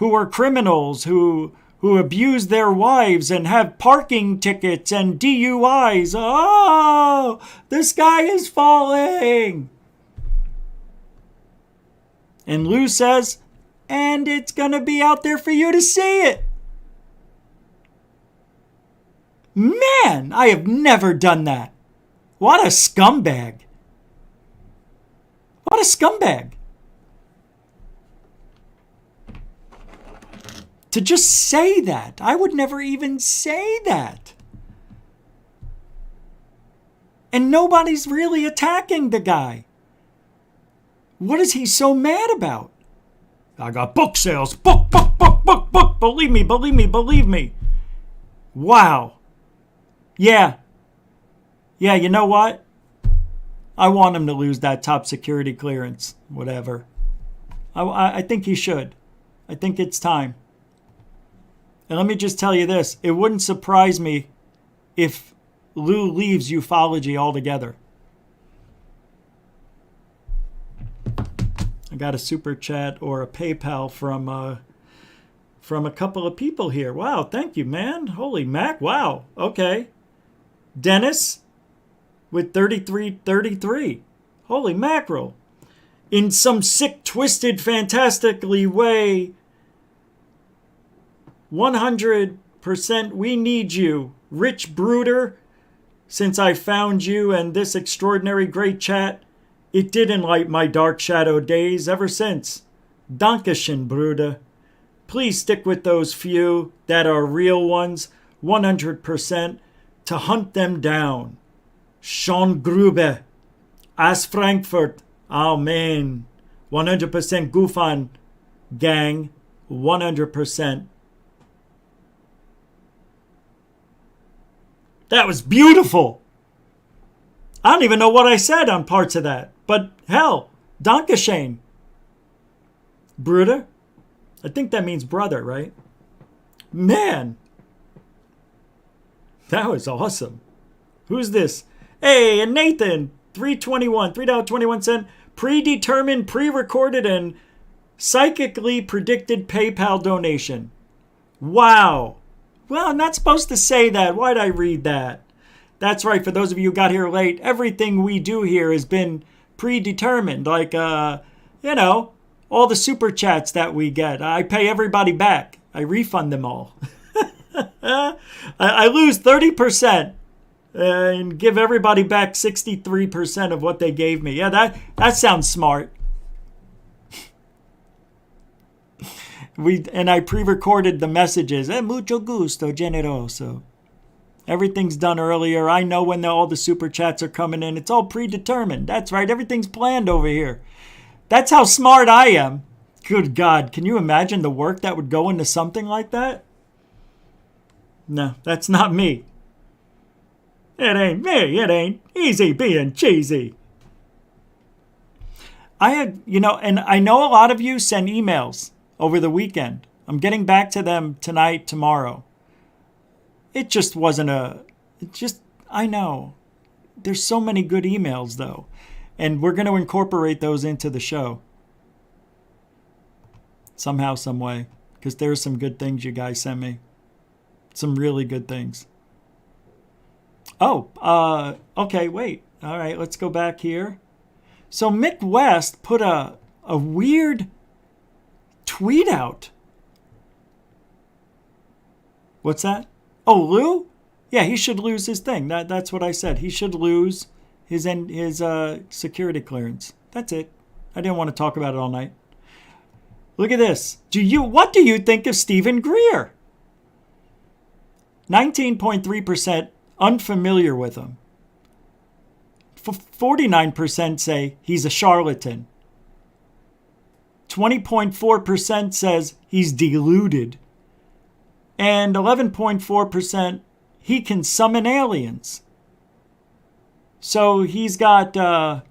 are criminals, who abuse their wives and have parking tickets and DUIs. Oh, the sky is falling. And Lou says, and it's going to be out there for you to see it. Man, I have never done that. What a scumbag. What a scumbag. To just say that. I would never even say that. And nobody's really attacking the guy. What is he so mad about? I got book sales. Book. Believe me. Wow. Yeah, you know what? I want him to lose that top security clearance. Whatever. I think he should. I think it's time. And let me just tell you this. It wouldn't surprise me if Lou leaves ufology altogether. I got a super chat or a PayPal from a couple of people here. Wow, thank you, man. Holy mac. Wow. Okay. Dennis with 3333. Holy mackerel. In some sick, twisted, fantastically way, 100% we need you. Rich Brooder, since I found you and this extraordinary great chat, it did enlighten my dark shadow days ever since. Dankeschön, Brooder. Please stick with those few that are real ones, 100%, to hunt them down. Sean Grube, as Frankfurt, amen. 100% GUFON gang, 100%. That was beautiful. I don't even know what I said on parts of that, but hell, Dankeschön. Bruder? I think that means brother, right? Man, that was awesome. Who's this? Hey, and Nathan, $3.21, predetermined, pre-recorded, and psychically predicted PayPal donation. Wow. Well, I'm not supposed to say that. Why'd I read that? That's right. For those of you who got here late, everything we do here has been predetermined. Like, all the super chats that we get. I pay everybody back. I refund them all. I lose 30% and give everybody back 63% of what they gave me. Yeah, that sounds smart. I pre-recorded the messages. Mucho gusto, generoso. Everything's done earlier. I know when all the super chats are coming in. It's all predetermined. That's right. Everything's planned over here. That's how smart I am. Good God. Can you imagine the work that would go into something like that? No, that's not me. It ain't me. It ain't easy being cheesy. And I know a lot of you send emails over the weekend. I'm getting back to them tonight, tomorrow. It just wasn't I know. There's so many good emails, though. And we're going to incorporate those into the show. Somehow, some way. Because there's some good things you guys sent me. Some really good things. Oh, okay, wait. All right, let's go back here. So Mick West put a weird tweet out. What's that? Oh, Lou? Yeah, he should lose his thing. That's what I said. He should lose his security clearance. That's it. I didn't want to talk about it all night. Look at this. What do you think of Stephen Greer? 19.3% unfamiliar with him. 49% say he's a charlatan. 20.4% says he's deluded. And 11.4% he can summon aliens. So he's got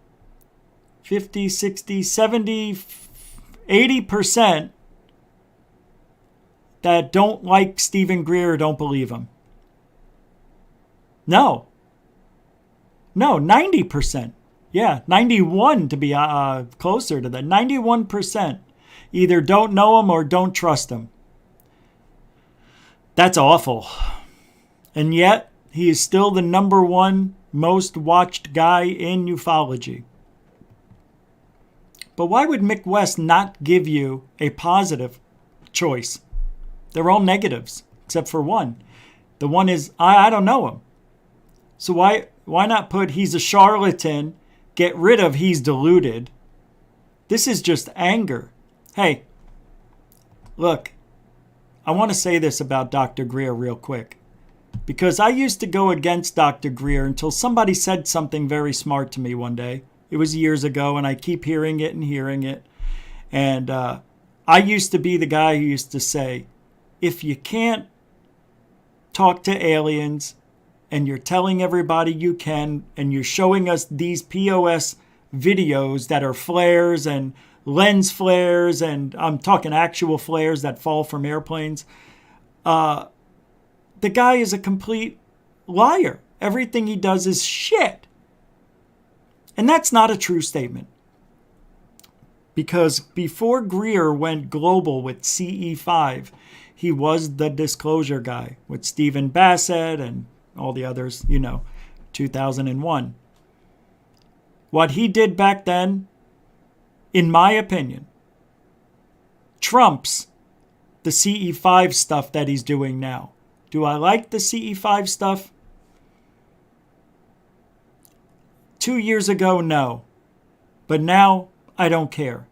50, 60, 70, 80% that don't like Stephen Greer or don't believe him. No, 90%. Yeah, 91 to be closer to that. 91% either don't know him or don't trust him. That's awful. And yet, he is still the number one most watched guy in ufology. But why would Mick West not give you a positive choice? They're all negatives, except for one. The one is, I don't know him. So why not put he's a charlatan, get rid of he's deluded? This is just anger. Hey, look, I want to say this about Dr. Greer real quick. Because I used to go against Dr. Greer until somebody said something very smart to me one day. It was years ago, and I keep hearing it and hearing it. And I used to be the guy who used to say, if you can't talk to aliens and you're telling everybody you can and you're showing us these POS videos that are flares and lens flares, and I'm talking actual flares that fall from airplanes, the guy is a complete liar. Everything he does is shit. And that's not a true statement. Because before Greer went global with CE5, he was the disclosure guy with Stephen Bassett and all the others, 2001. What he did back then, in my opinion, trumps the CE5 stuff that he's doing now. Do I like the CE5 stuff? 2 years ago, no. But now, I don't care.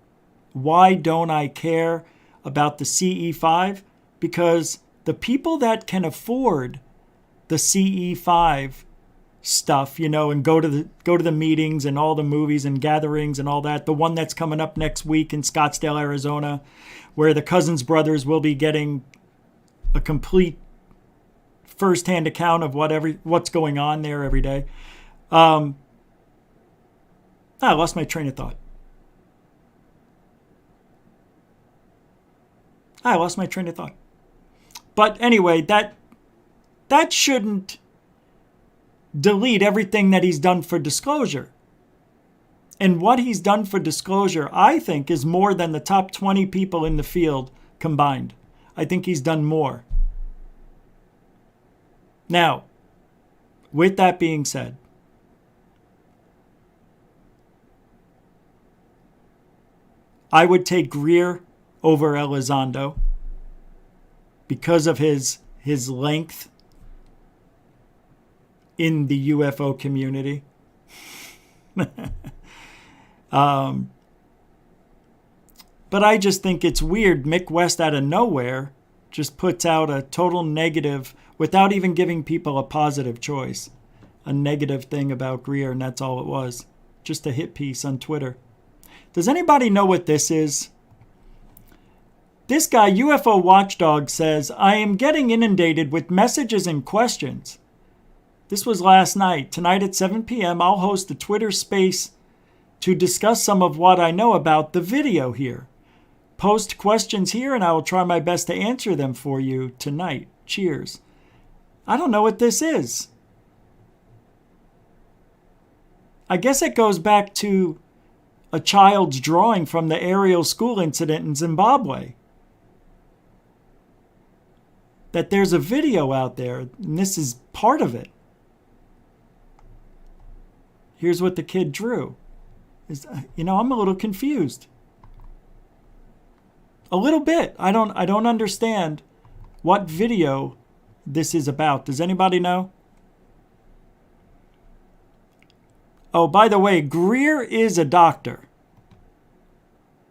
Why don't I care about the CE5? Because the people that can afford the CE5 stuff, and go to the meetings and all the movies and gatherings and all that, the one that's coming up next week in Scottsdale, Arizona, where the Cousins brothers will be getting a complete first-hand account of what's going on there every day. I lost my train of thought. But anyway, that shouldn't delete everything that he's done for disclosure. And what he's done for disclosure, I think, is more than the top 20 people in the field combined. I think he's done more. Now, with that being said, I would take Greer over Elizondo because of his length in the UFO community. But I just think it's weird. Mick West out of nowhere just puts out a total negative without even giving people a positive choice. A negative thing about Greer, and that's all it was. Just a hit piece on Twitter. Does anybody know what this is? This guy, UFO Watchdog, says, I am getting inundated with messages and questions. This was last night. Tonight at 7 p.m., I'll host a Twitter space to discuss some of what I know about the video here. Post questions here and I will try my best to answer them for you tonight. Cheers. I don't know what this is. I guess it goes back to a child's drawing from the Ariel school incident in Zimbabwe. That there's a video out there, and this is part of it. Here's what the kid drew. I'm a little confused. A little bit. I don't understand what video this is about. Does anybody know? Oh, by the way, Greer is a doctor.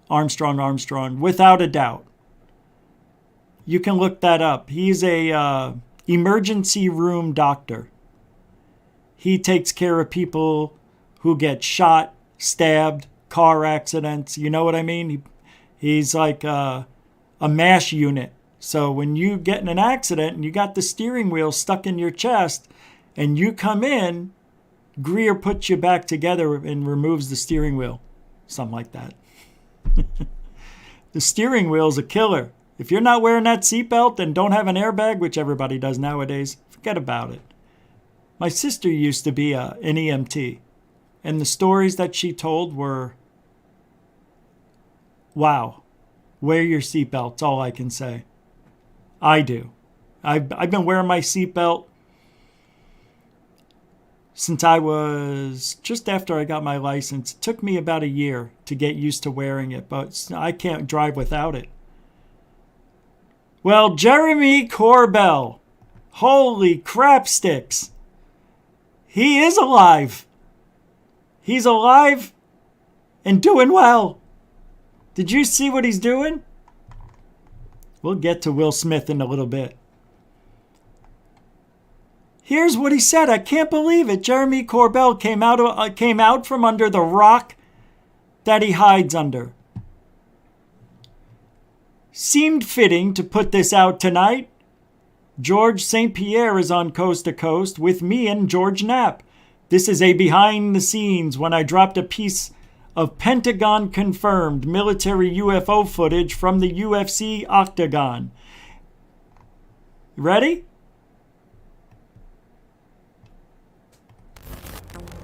Armstrong, without a doubt. You can look that up. He's a emergency room doctor. He takes care of people who get shot, stabbed, car accidents. You know what I mean? He's like a MASH unit. So when you get in an accident and you got the steering wheel stuck in your chest and you come in, Greer puts you back together and removes the steering wheel. Something like that. The steering wheel's a killer. If you're not wearing that seatbelt and don't have an airbag, which everybody does nowadays, forget about it. My sister used to be an EMT, and the stories that she told were, wow, wear your seatbelt, that's all I can say. I do. I've been wearing my seatbelt since I was just after I got my license. It took me about a year to get used to wearing it, but I can't drive without it. Well, Jeremy Corbell, holy crap sticks. He is alive. He's alive and doing well. Did you see what he's doing? We'll get to Will Smith in a little bit. Here's what he said. I can't believe it. Jeremy Corbell came out from under the rock that he hides under. Seemed fitting to put this out tonight. George St. Pierre is on Coast to Coast with me and George Knapp. This is a behind the scenes when I dropped a piece of Pentagon confirmed military UFO footage from the UFC Octagon. Ready?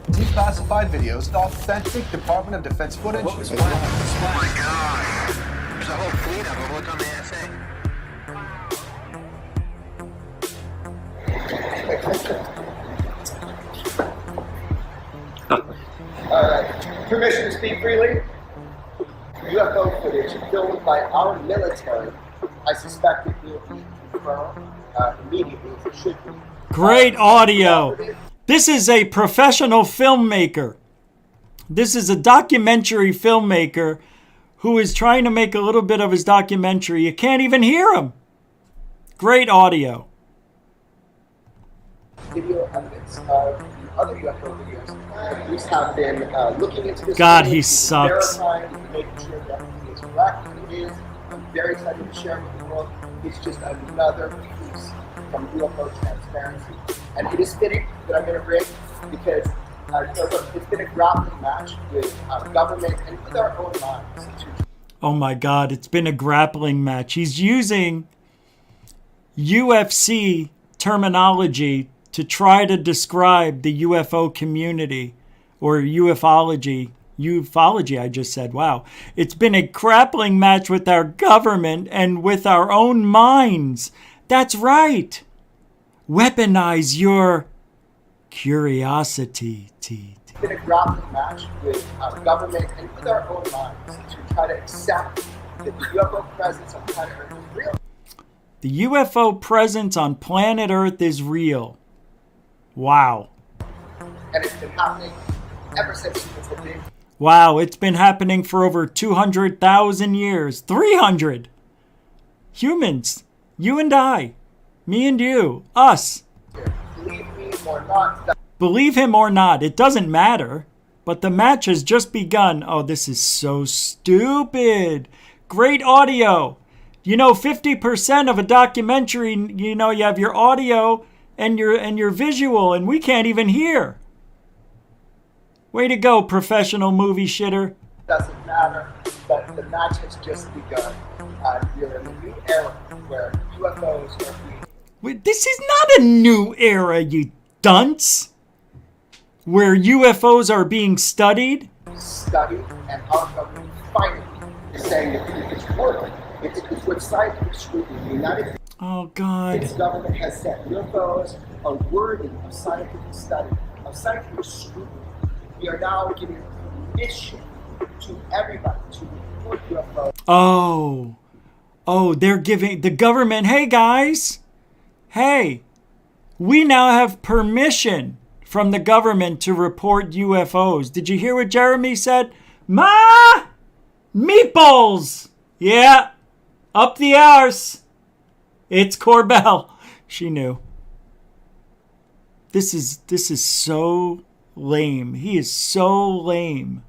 Declassified videos and authentic Department of Defense footage. Oh my God. There's a whole fleet of them. Look on the ASA. Permission to speak freely. UFO footage filmed by our military. I suspect it will be confirmed immediately as it should be. Great audio. This is a professional filmmaker. This is a documentary filmmaker who is trying to make a little bit of his documentary. You can't even hear him. Great audio. Video evidence of the other UFO videos. The police have been looking into this. God, he sucks. Verifying, making sure that it is correct. It is. I'm very excited to share it with the world. It's just another piece from UFO transparency. And it is fitting that I'm going to bring because look, it's been a grappling match with our government and with our own minds. Oh my God, it's been a grappling match. He's using UFC terminology to try to describe the UFO community or ufology. Ufology, I just said. Wow. It's been a grappling match with our government and with our own minds. That's right. Weaponize your curiosity. It's been a grappling match with our government and with our own minds to try to accept that the UFO presence on planet Earth is real. The UFO presence on planet Earth is real. Wow. And it's been happening ever since humans have been. Wow, it's been happening for over 200,000 years. 300. Humans. You and I. Me and you. Us. Believe me or not. Believe him or not, it doesn't matter. But the match has just begun. Oh, this is so stupid. Great audio. 50% of a documentary, you have your audio and your visual, and we can't even hear. Way to go, professional movie shitter. Doesn't matter, but the match has just begun. You're in a new era where UFOs are being... Wait, this is not a new era, you dunce. Where UFOs are being studied. Studied, and our government finally is saying that it's working. It's with scientific scrutiny. The United States government has said UFOs are worthy of scientific study, of scientific scrutiny. We are now giving permission to everybody to report UFOs. Oh, they're giving the government, hey guys, we now have permission from the government to report UFOs. Did you hear what Jeremy said? Ma! Meatballs! Yeah, up the arse. It's Corbell. She knew. This is so lame. He is so lame.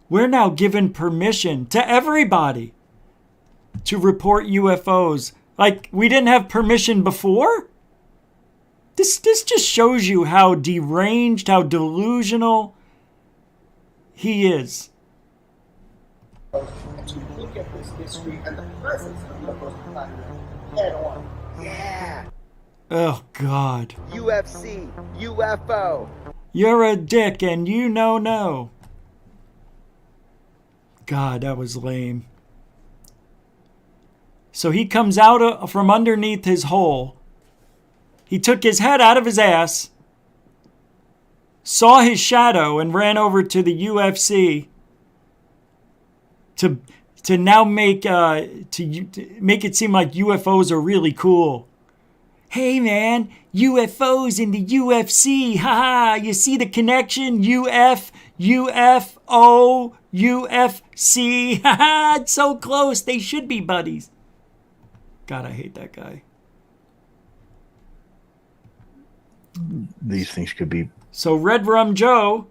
We're now given permission to everybody to report UFOs. Like we didn't have permission before? This just shows you how deranged, how delusional he is. And to look at this history and the presence of UFOs on planet Earth head on. Yeah. Oh, God. UFC, UFO. You're a dick and you know no. God, that was lame. So he comes out from underneath his hole. He took his head out of his ass, saw his shadow, and ran over to the UFC to now make it seem like UFOs are really cool. Hey man, UFOs in the UFC. Haha, you see the connection? UFO, UFC. Haha, it's so close. They should be buddies. God, I hate that guy. These things could be. So Red Rum Joe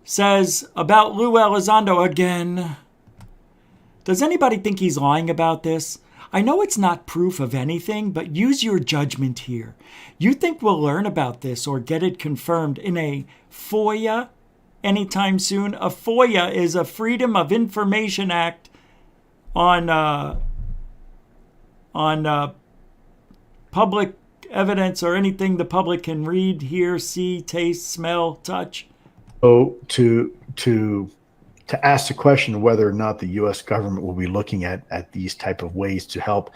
says about Lou Elizondo again. Does anybody think he's lying about this? I know it's not proof of anything, but use your judgment here. You think we'll learn about this or get it confirmed in a FOIA anytime soon? A FOIA is a Freedom of Information Act on public evidence or anything the public can read, hear, see, taste, smell, touch. So to ask the question whether or not the U.S. government will be looking at these type of ways to help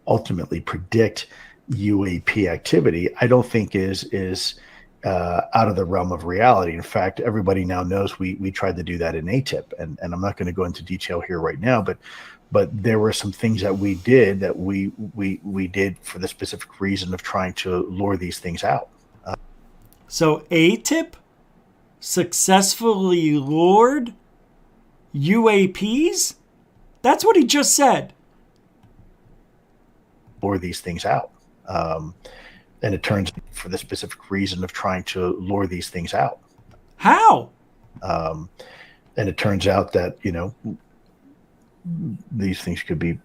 ultimately predict UAP activity, I don't think is out of the realm of reality. In fact, everybody now knows we tried to do that in ATIP, and I'm not going to go into detail here right now, but there were some things that we did for the specific reason of trying to lure these things out. So ATIP successfully lured UAPs? That's what he just said. Lure these things out. And it turns for the specific reason of trying to lure these things out. How? And it turns out that, these things could be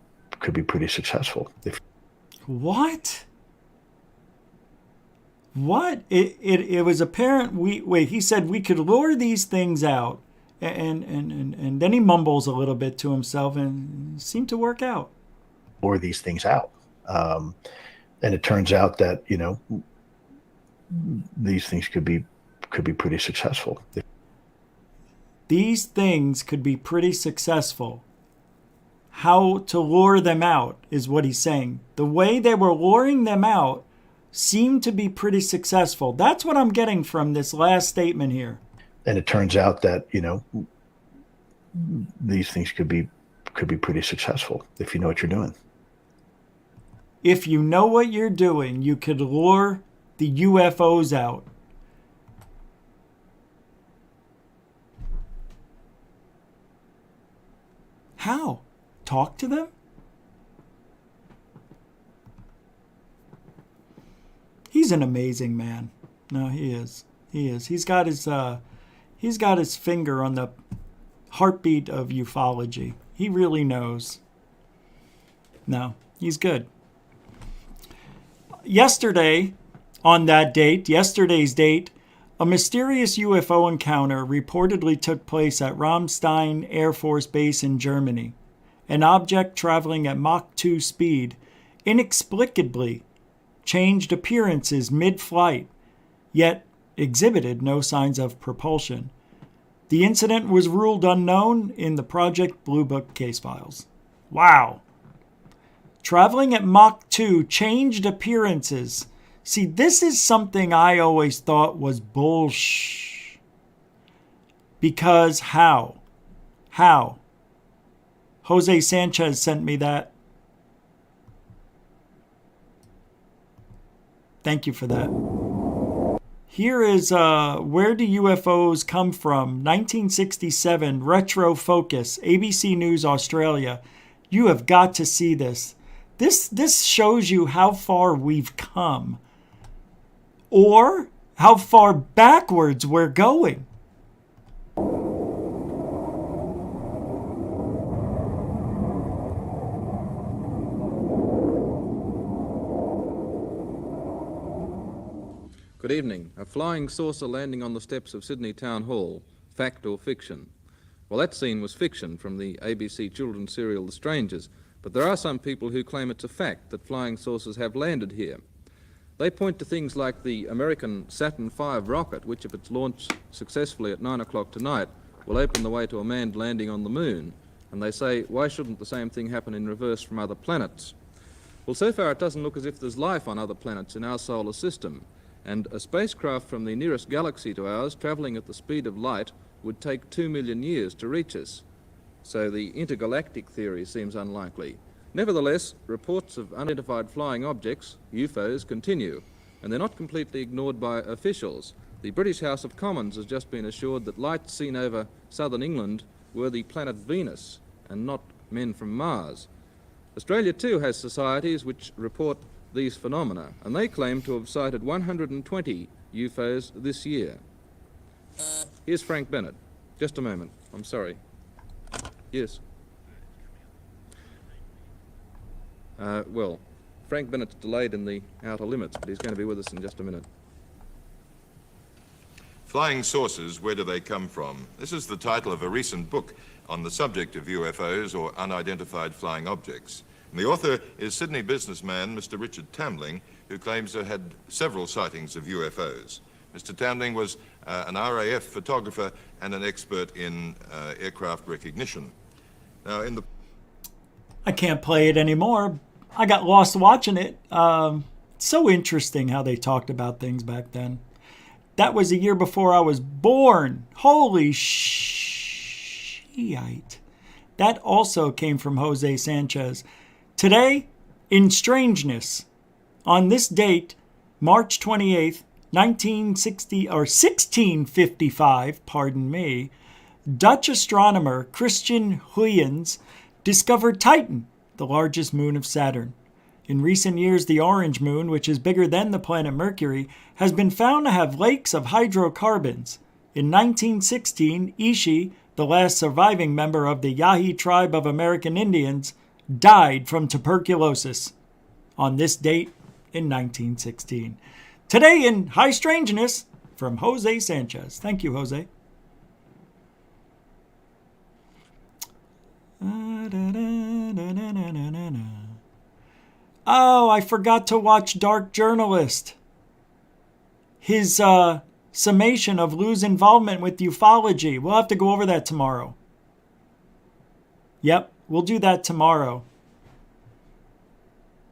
pretty successful. What? It was apparent he said we could lure these things out. And then he mumbles a little bit to himself and it seemed to work out. Lure these things out. And it turns out that, these things could be pretty successful. These things could be pretty successful. How to lure them out is what he's saying. The way they were luring them out seemed to be pretty successful. That's what I'm getting from this last statement here. And it turns out that, these things could be pretty successful if you know what you're doing. If you know what you're doing, you could lure the UFOs out. How? Talk to them? He's an amazing man. No, he is. He's got his finger on the heartbeat of ufology. He really knows. No, he's good. Yesterday's date, a mysterious UFO encounter reportedly took place at Ramstein Air Force Base in Germany. An object traveling at Mach 2 speed inexplicably changed appearances mid-flight, yet exhibited no signs of propulsion. The incident was ruled unknown in the Project Blue Book case files. Wow. Traveling at Mach 2 changed appearances. See, this is something I always thought was bullshit. Because how? Jose Sanchez sent me that. Thank you for that. Here is Where Do UFOs Come From? 1967, Retro Focus, ABC News Australia. You have got to see this. This shows you how far we've come. Or how far backwards we're going. Good evening. A flying saucer landing on the steps of Sydney Town Hall. Fact or fiction? Well, that scene was fiction from the ABC children's serial The Strangers, but there are some people who claim it's a fact that flying saucers have landed here. They point to things like the American Saturn V rocket, which if it's launched successfully at 9 o'clock tonight, will open the way to a manned landing on the moon. And they say, why shouldn't the same thing happen in reverse from other planets? Well, so far it doesn't look as if there's life on other planets in our solar system. And a spacecraft from the nearest galaxy to ours, travelling at the speed of light, would take 2 million years to reach us. So the intergalactic theory seems unlikely. Nevertheless, reports of unidentified flying objects, UFOs, continue, and they're not completely ignored by officials. The British House of Commons has just been assured that lights seen over southern England were the planet Venus and not men from Mars. Australia too has societies which report these phenomena, and they claim to have sighted 120 UFOs this year. Here's Frank Bennett. Just a moment. I'm sorry. Yes. Well, Frank Bennett's delayed in the outer limits, but he's going to be with us in just a minute. Flying saucers, where do they come from? This is the title of a recent book on the subject of UFOs, or unidentified flying objects. And the author is Sydney businessman Mr. Richard Tambling, who claims to have had several sightings of UFOs. Mr. Tambling was an RAF photographer and an expert in aircraft recognition. Now, in the... I can't play it anymore. I got lost watching it. So interesting how they talked about things back then. That was a year before I was born. Holy shite. That also came from Jose Sanchez. Today, in strangeness, on this date, March 28th, 1655, pardon me, Dutch astronomer Christian Huygens discovered Titan, the largest moon of Saturn. In recent years, the orange moon, which is bigger than the planet Mercury, has been found to have lakes of hydrocarbons. In 1916, Ishi, the last surviving member of the Yahi tribe of American Indians, died from tuberculosis on this date in 1916. Today in High Strangeness, from Jose Sanchez. Thank you, Jose. Oh, I forgot to watch Dark Journalist. His summation of Lou's involvement with ufology. We'll have to go over that tomorrow. Yep, we'll do that tomorrow.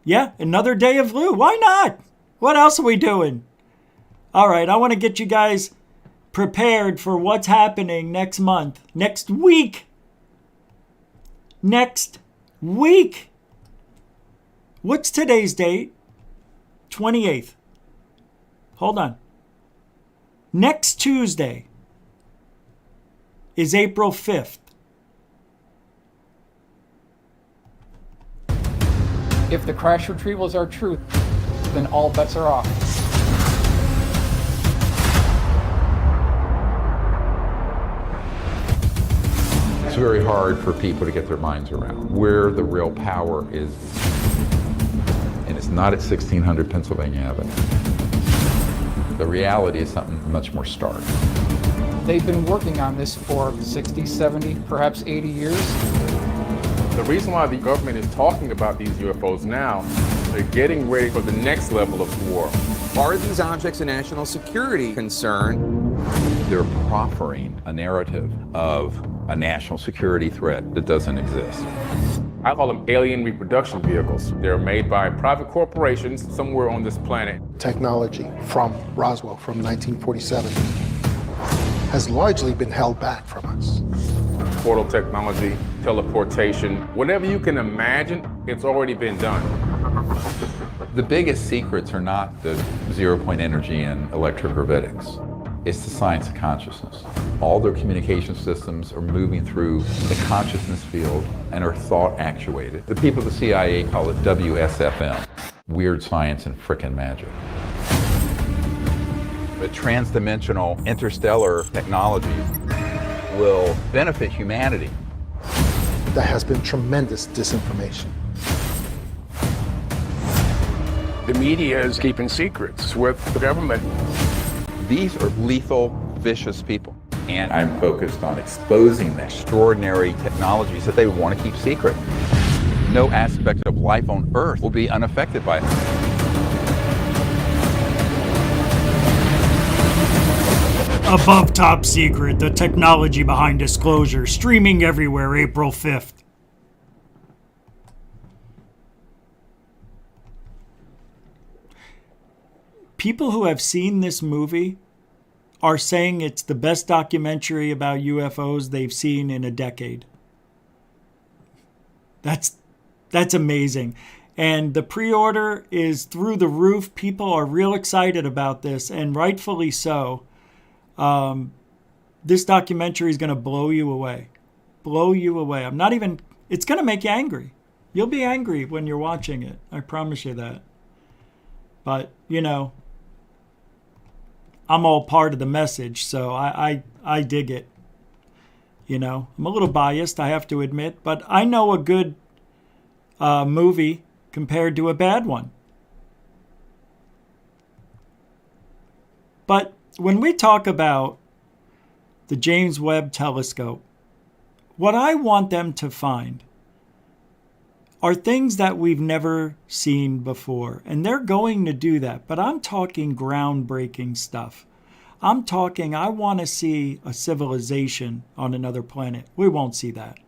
Yeah, another day of Lou. Why not? What else are we doing? All right, I want to get you guys prepared for what's happening next month. Next week. Next week. What's today's date? 28th. Hold on. Next Tuesday is April 5th. If the crash retrievals are true, then all bets are off. It's very hard for people to get their minds around where the real power is. And it's not at 1600 Pennsylvania Avenue. The reality is something much more stark. They've been working on this for 60, 70, perhaps 80 years. The reason why the government is talking about these UFOs now, they're getting ready for the next level of war. Are these objects a national security concern? They're proffering a narrative of a national security threat that doesn't exist. I call them alien reproduction vehicles. They're made by private corporations somewhere on this planet. Technology from Roswell from 1947 has largely been held back from us. Portal technology, teleportation, whatever you can imagine, it's already been done. The biggest secrets are not the zero-point energy and electrogravitics. It's the science of consciousness. All their communication systems are moving through the consciousness field and are thought actuated. The people at the CIA call it WSFM, weird science and frickin' magic. The transdimensional interstellar technology will benefit humanity. There has been tremendous disinformation. The media is keeping secrets with the government. These are lethal, vicious people. And I'm focused on exposing the extraordinary technologies that they want to keep secret. No aspect of life on Earth will be unaffected by it. Above Top Secret, the technology behind disclosure, streaming everywhere April 5th. People who have seen this movie are saying it's the best documentary about UFOs they've seen in a decade. That's That's amazing. And the pre-order is through the roof. People are real excited about this, and rightfully so. This documentary is going to blow you away. Blow you away. It's going to make you angry. You'll be angry when you're watching it. I promise you that. But, you know, I'm all part of the message, so I dig it. You know, I'm a little biased, I have to admit, but I know a good movie compared to a bad one. But when we talk about the James Webb Telescope, what I want them to find are things that we've never seen before. And they're going to do that. But I'm talking groundbreaking stuff. I'm talking, I want to see a civilization on another planet. We won't see that.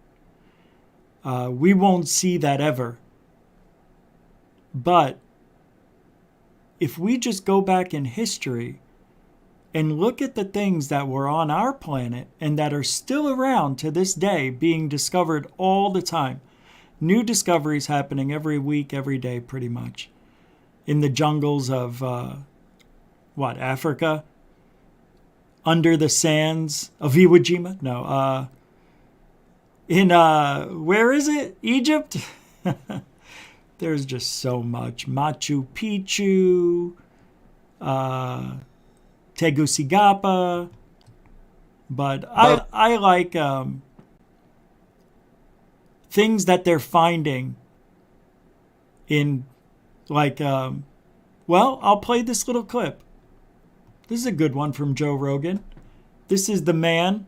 We won't see that ever. But if we just go back in history and look at the things that were on our planet and that are still around to this day, being discovered all the time. New discoveries happening every week, every day, pretty much. In the jungles of, Africa? Under the sands of Iwo Jima? No. Where is it? Egypt? There's just so much. Machu Picchu, Tegucigalpa. But I like things that they're finding in, like, I'll play this little clip. This is a good one from Joe Rogan. This is the man,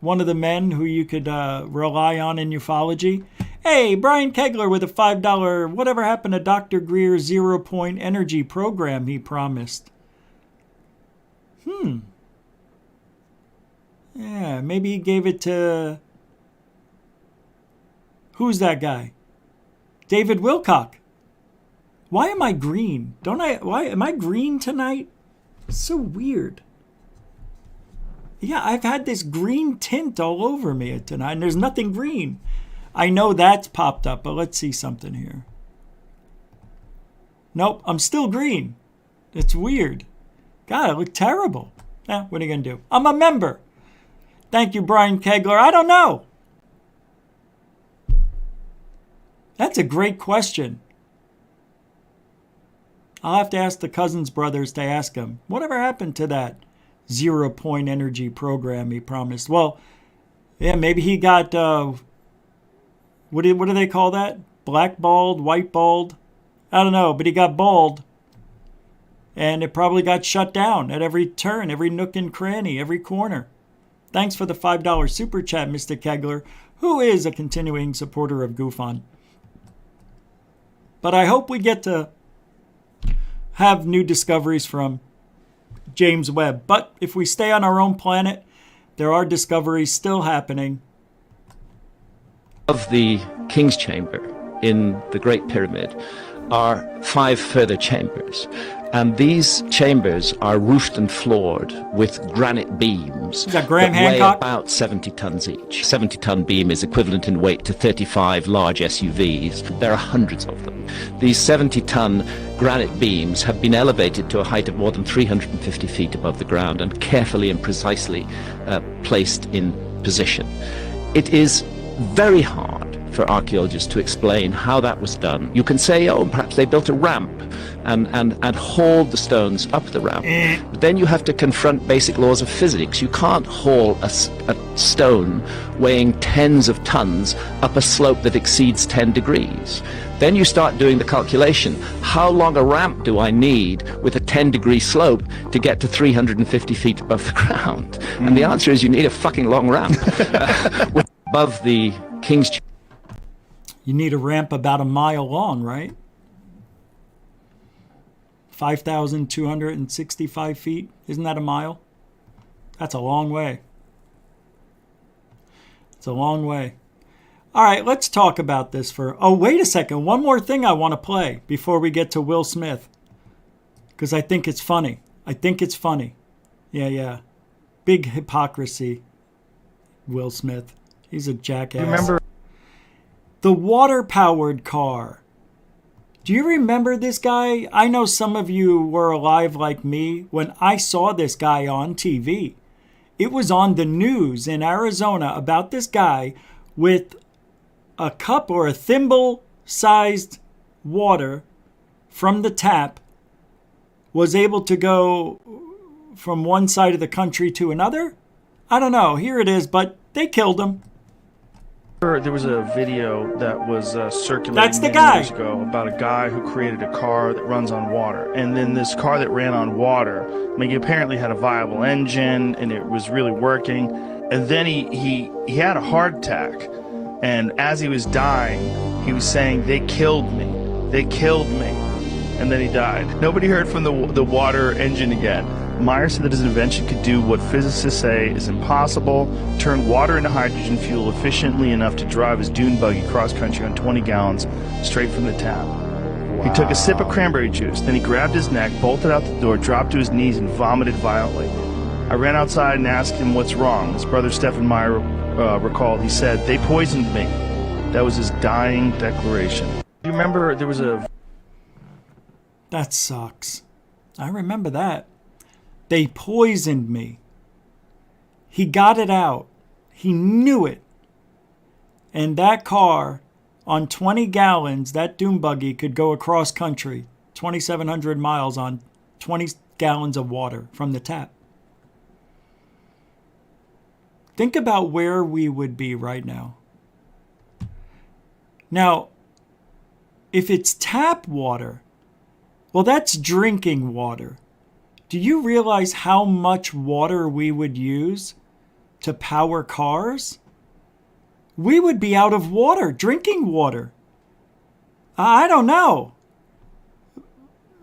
one of the men who you could rely on in ufology. Hey, Brian Kegler with a $5, whatever happened to Dr. Greer's 0-point energy program he promised? Yeah, maybe he gave it to... Who's that guy? David Wilcock. Why am I green? Why am I green tonight? It's so weird. Yeah, I've had this green tint all over me tonight, and there's nothing green. I know that's popped up, but let's see something here. Nope, I'm still green. It's weird. God, I look terrible. What are you going to do? I'm a member. Thank you, Brian Kegler. I don't know. That's a great question. I'll have to ask the Cousins brothers to ask him. Whatever happened to that 0-point energy program he promised? Well, yeah, maybe he got, what do they call that? Blackballed, whiteballed? I don't know, but he got bald. And it probably got shut down at every turn, every nook and cranny, every corner. Thanks for the $5 super chat, Mr. Kegler, who is a continuing supporter of GUFON. But I hope we get to have new discoveries from James Webb. But if we stay on our own planet, there are discoveries still happening. Of the King's Chamber in the Great Pyramid are 5 further chambers. And these chambers are roofed and floored with granite beams that weigh about 70 tons each. 70-ton beam is equivalent in weight to 35 large SUVs. There are hundreds of them. These 70-ton granite beams have been elevated to a height of more than 350 feet above the ground and carefully and precisely placed in position. It is very hard for archaeologists to explain how that was done. You can say, oh, perhaps they built a ramp and hauled the stones up the ramp. But then you have to confront basic laws of physics. You can't haul a stone weighing tens of tons up a slope that exceeds 10 degrees. Then you start doing the calculation. How long a ramp do I need with a 10-degree slope to get to 350 feet above the ground? And the answer is you need a fucking long ramp. Above the King's Chamber. You need a ramp about a mile long, right? 5,265 feet. Isn't that a mile? That's a long way. It's a long way. All right, let's talk about this for... Oh, wait a second. One more thing I want to play before we get to Will Smith. Because I think it's funny. Yeah. Big hypocrisy. Will Smith. He's a jackass. Remember... The water-powered car. Do you remember this guy? I know some of you were alive like me when I saw this guy on TV. It was on the news in Arizona about this guy with a cup or a thimble-sized water from the tap, was able to go from one side of the country to another. I don't know. Here it is, but they killed him. There was a video that was circulating That's the many guy. years ago about a guy who created a car that runs on water. And then this car that ran on water, I mean, he apparently had a viable engine and it was really working. And then he had a heart attack. And as he was dying, he was saying, "They killed me. They killed me." And then he died. Nobody heard from the water engine again. Meyer said that his invention could do what physicists say is impossible, turn water into hydrogen fuel efficiently enough to drive his dune buggy cross-country on 20 gallons straight from the tap. Wow. He took a sip of cranberry juice, then he grabbed his neck, bolted out the door, dropped to his knees, and vomited violently. I ran outside and asked him what's wrong. His brother Stephen Meyer recalled. He said, "They poisoned me." That was his dying declaration. Do you remember there was a... That sucks. I remember that. They poisoned me. He got it out. He knew it. And that car, on 20 gallons, that dune buggy could go across country, 2,700 miles on 20 gallons of water from the tap. Think about where we would be right now. Now, if it's tap water, well, that's drinking water. Do you realize how much water we would use to power cars? We would be out of water, drinking water. I don't know.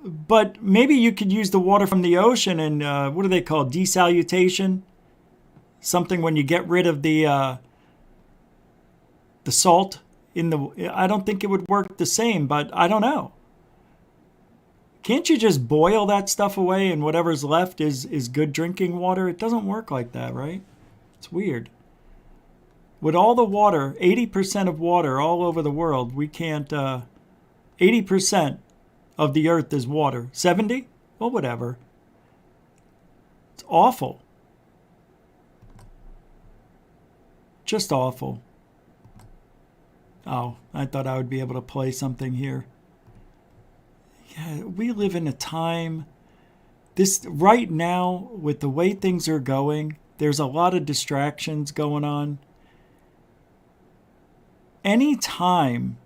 But maybe you could use the water from the ocean and, what do they call, desalutation? Something when you get rid of the salt in the... I don't think it would work the same, but I don't know. Can't you just boil that stuff away and whatever's left is good drinking water? It doesn't work like that, right? It's weird. With all the water, 80% of water all over the world, we can't... 80% of the earth is water. 70? Well, whatever. It's awful. Just awful. Oh, I thought I would be able to play something here. Yeah, we live in a time, right now, with the way things are going, there's a lot of distractions going on. Anytime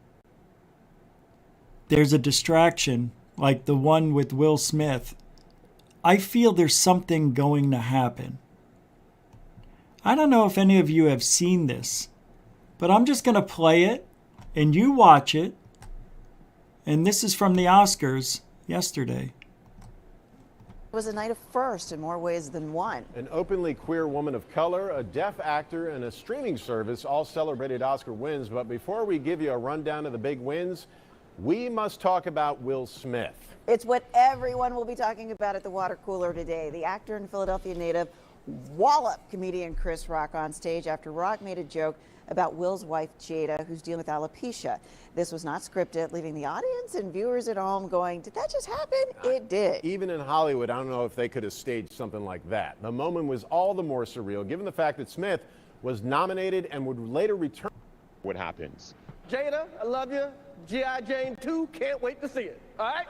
there's a distraction, like the one with Will Smith, I feel there's something going to happen. I don't know if any of you have seen this, but I'm just going to play it, and you watch it. And this is from the Oscars yesterday. It was a night of firsts in more ways than one. An openly queer woman of color, a deaf actor, and a streaming service all celebrated Oscar wins. But before we give you a rundown of the big wins, we must talk about Will Smith. It's what everyone will be talking about at the water cooler today. The actor and Philadelphia native walloped comedian Chris Rock on stage after Rock made a joke about Will's wife, Jada, who's dealing with alopecia. This was not scripted, leaving the audience and viewers at home going, did that just happen? It did. Even in Hollywood, I don't know if they could have staged something like that. The moment was all the more surreal, given the fact that Smith was nominated and would later return. What happens? Jada, I love you. G.I. Jane 2, can't wait to see it. All right?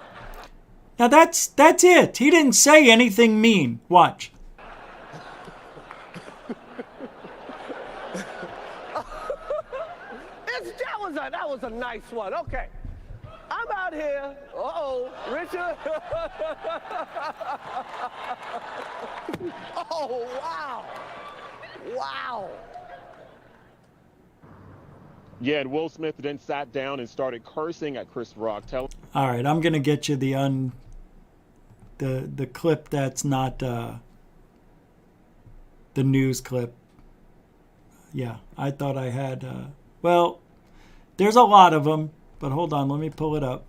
Now that's it. He didn't say anything mean. Watch. That was a nice one. Okay. I'm out here. Richard. Oh, wow. Wow. Yeah, and Will Smith then sat down and started cursing at Chris Rock. All right, I'm going to get you the clip that's not the news clip. Yeah, I thought I had well, there's a lot of them, but hold on, let me pull it up.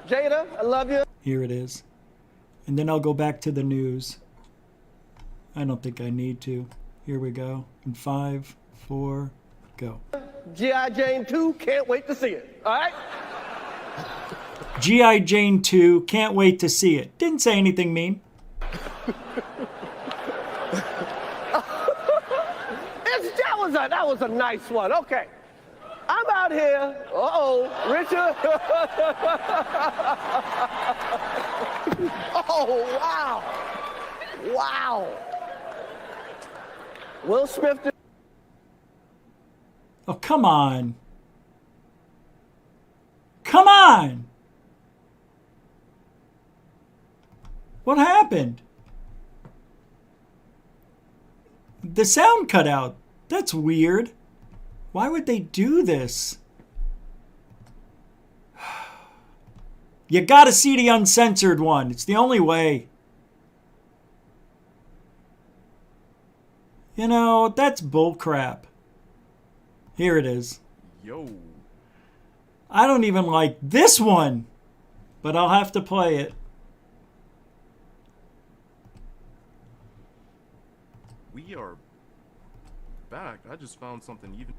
Jada, I love you. Here it is. And then I'll go back to the news. I don't think I need to. Here we go. In 5, 4, go. G.I. Jane 2, can't wait to see it. All right? G.I. Jane 2, can't wait to see it. Didn't say anything mean. That was a nice one. Okay. I'm out here. Richard. Oh, wow. Wow. Will Smith. Oh, come on. Come on. What happened? The sound cut out. That's weird. Why would they do this? You gotta see the uncensored one. It's the only way. You know, that's bullcrap. Here it is. Yo. I don't even like this one, but I'll have to play it. We are back. I just found something even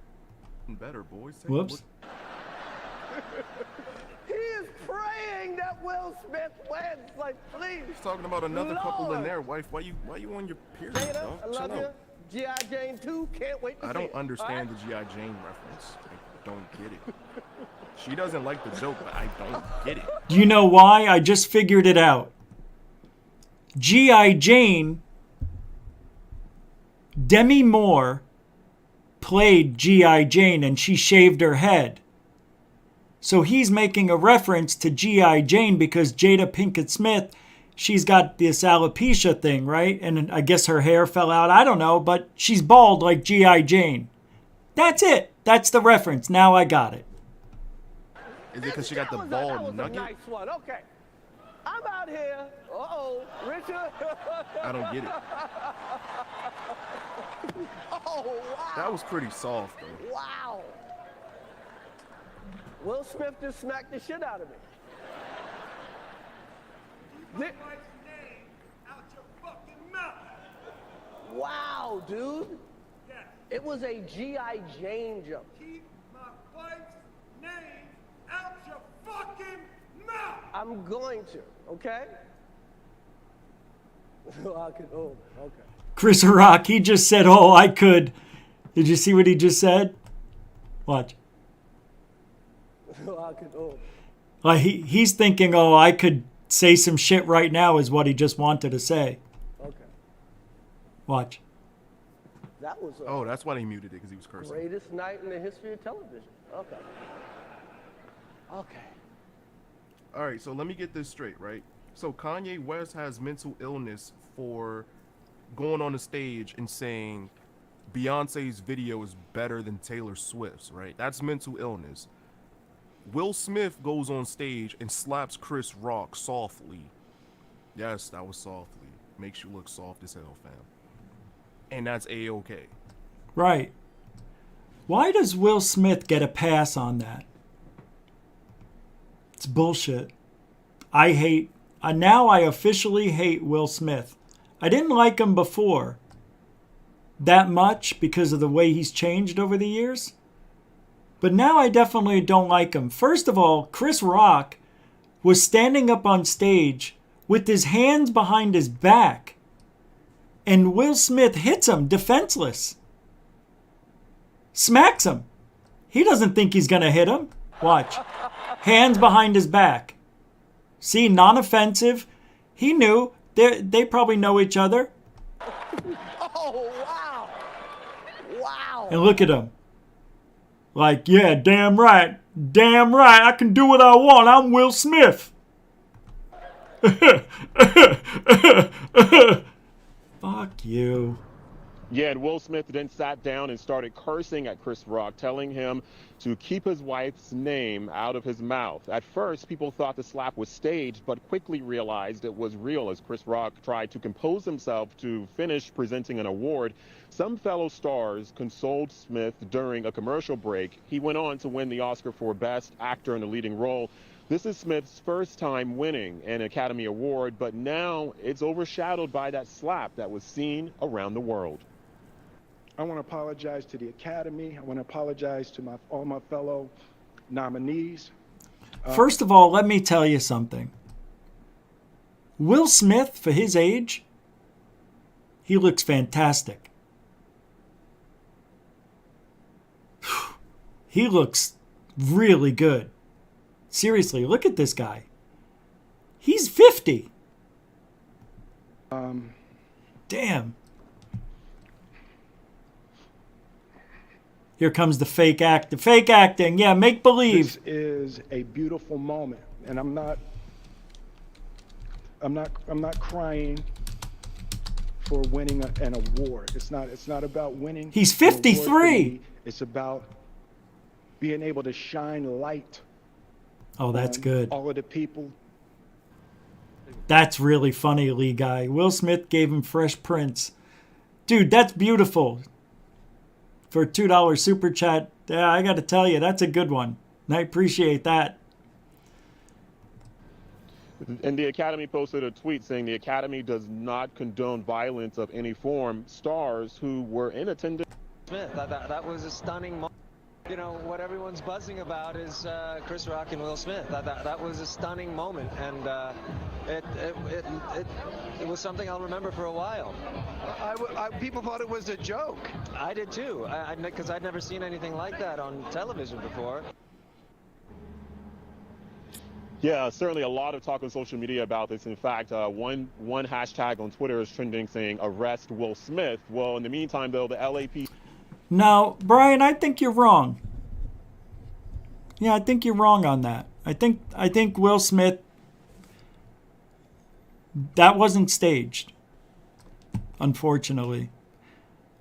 better, boys. Take Whoops. He is praying that Will Smith wins. Like, please. He's talking about another couple in there, wife. Why you on your period? Jada, I love you. G.I. Jane 2, can't wait to see it. I don't understand the G.I. Jane reference. I don't get it. She doesn't like the joke, but I don't get it. Do you know why? I just figured it out. G.I. Jane, Demi Moore played G.I. Jane and she shaved her head. So he's making a reference to G.I. Jane because Jada Pinkett Smith, she's got this alopecia thing, right? And I guess her hair fell out. I don't know, but she's bald like G.I. Jane. That's it. That's the reference. Now I got it. Is it because she got the bald nugget? That was a nice one. Okay. I'm out here. Richard. I don't get it. Oh, wow. That was pretty soft, though. Wow. Will Smith just smacked the shit out of me. Keep my wife's name out your fucking mouth. Wow, dude. Yes. It was a G.I. Jane joke. Keep my wife's name out your fucking mouth. I'm going to, okay? Okay. Chris Rock, he just said, oh, I could. Did you see what he just said? Watch. He's thinking, oh, I could say some shit right now is what he just wanted to say. Okay. Watch. That was oh, that's why they muted it, because he was cursing. Greatest night in the history of television. Okay. Okay. All right, so let me get this straight, right? So Kanye West has mental illness for going on the stage and saying Beyonce's video is better than Taylor Swift's, right? That's mental illness. Will Smith goes on stage and slaps Chris Rock softly. Yes, that was softly. Makes you look soft as hell, fam. And that's A-okay. Right. Why does Will Smith get a pass on that? It's bullshit. I hate... now I officially hate Will Smith. I didn't like him before that much because of the way he's changed over the years. But now I definitely don't like him. First of all, Chris Rock was standing up on stage with his hands behind his back. And Will Smith hits him defenseless. Smacks him. He doesn't think he's going to hit him. Watch. Hands behind his back. See, non-offensive. He knew. They probably know each other. Oh, wow. Wow. And look at him. Like, yeah, damn right. Damn right. I can do what I want. I'm Will Smith. Fuck you. Yeah, and Will Smith then sat down and started cursing at Chris Rock, telling him to keep his wife's name out of his mouth. At first, people thought the slap was staged, but quickly realized it was real as Chris Rock tried to compose himself to finish presenting an award. Some fellow stars consoled Smith during a commercial break. He went on to win the Oscar for Best Actor in a Leading Role. This is Smith's first time winning an Academy Award, but now it's overshadowed by that slap that was seen around the world. I want to apologize to the Academy. I want to apologize to all my fellow nominees. First of all, let me tell you something. Will Smith, for his age, he looks fantastic. He looks really good. Seriously, look at this guy. He's 50. Damn. Here comes the fake act. The fake acting. Yeah, make believe. This is a beautiful moment, and I'm not crying for winning an award. It's not about winning. He's 53. It's about being able to shine light. Oh, that's good. All of the people. That's really funny, Lee Guy. Will Smith gave him Fresh Prince. Dude, that's beautiful. For a $2 super chat, yeah, I got to tell you, that's a good one. I appreciate that. And the Academy posted a tweet saying the Academy does not condone violence of any form. Stars who were in attendance. Smith, that was a stunning moment. You know, what everyone's buzzing about is Chris Rock and Will Smith. That was a stunning moment, and it was something I'll remember for a while. People thought it was a joke. I did too, because I'd never seen anything like that on television before. Yeah, certainly a lot of talk on social media about this. In fact, one hashtag on Twitter is trending saying "Arrest Will Smith." Well, in the meantime, though, the LAP. Now, Brian, I think you're wrong. Yeah, I think you're wrong on that. I think Will Smith, that wasn't staged, unfortunately.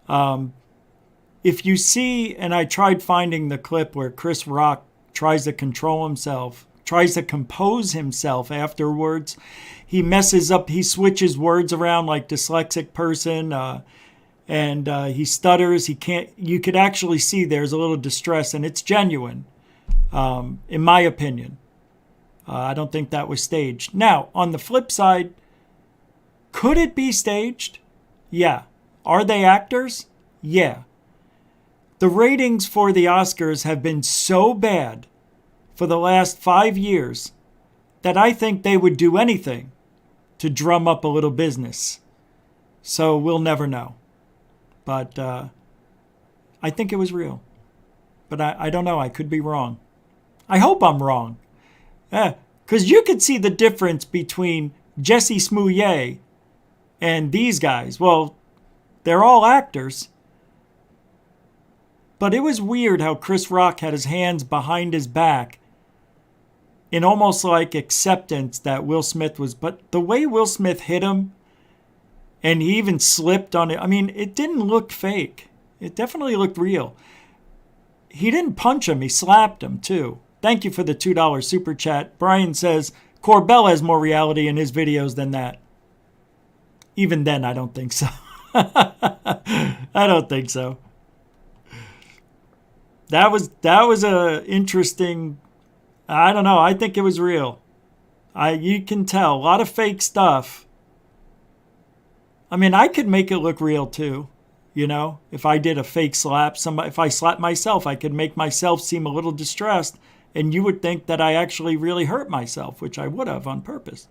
If you see, and I tried finding the clip where Chris Rock tries to control himself, tries to compose himself afterwards, he messes up, he switches words around like dyslexic person, and he stutters. He can't. You could actually see there's a little distress, and it's genuine, in my opinion. I don't think that was staged. Now, on the flip side, could it be staged? Yeah. Are they actors? Yeah. The ratings for the Oscars have been so bad for the last 5 years that I think they would do anything to drum up a little business. So we'll never know. But I think it was real. But I don't know. I could be wrong. I hope I'm wrong. Because you could see the difference between Jesse Smollett and these guys. Well, they're all actors. But it was weird how Chris Rock had his hands behind his back in almost like acceptance that Will Smith was. But the way Will Smith hit him, and he even slipped on it. I mean, it didn't look fake. It definitely looked real. He didn't punch him. He slapped him, too. Thank you for the $2 super chat. Brian says, Corbell has more reality in his videos than that. Even then, I don't think so. I don't think so. That was a interesting... I don't know. I think it was real. You can tell. A lot of fake stuff. I mean, I could make it look real too, you know. If I did a fake slap, if I slapped myself, I could make myself seem a little distressed, and you would think that I actually really hurt myself, which I would have on purpose.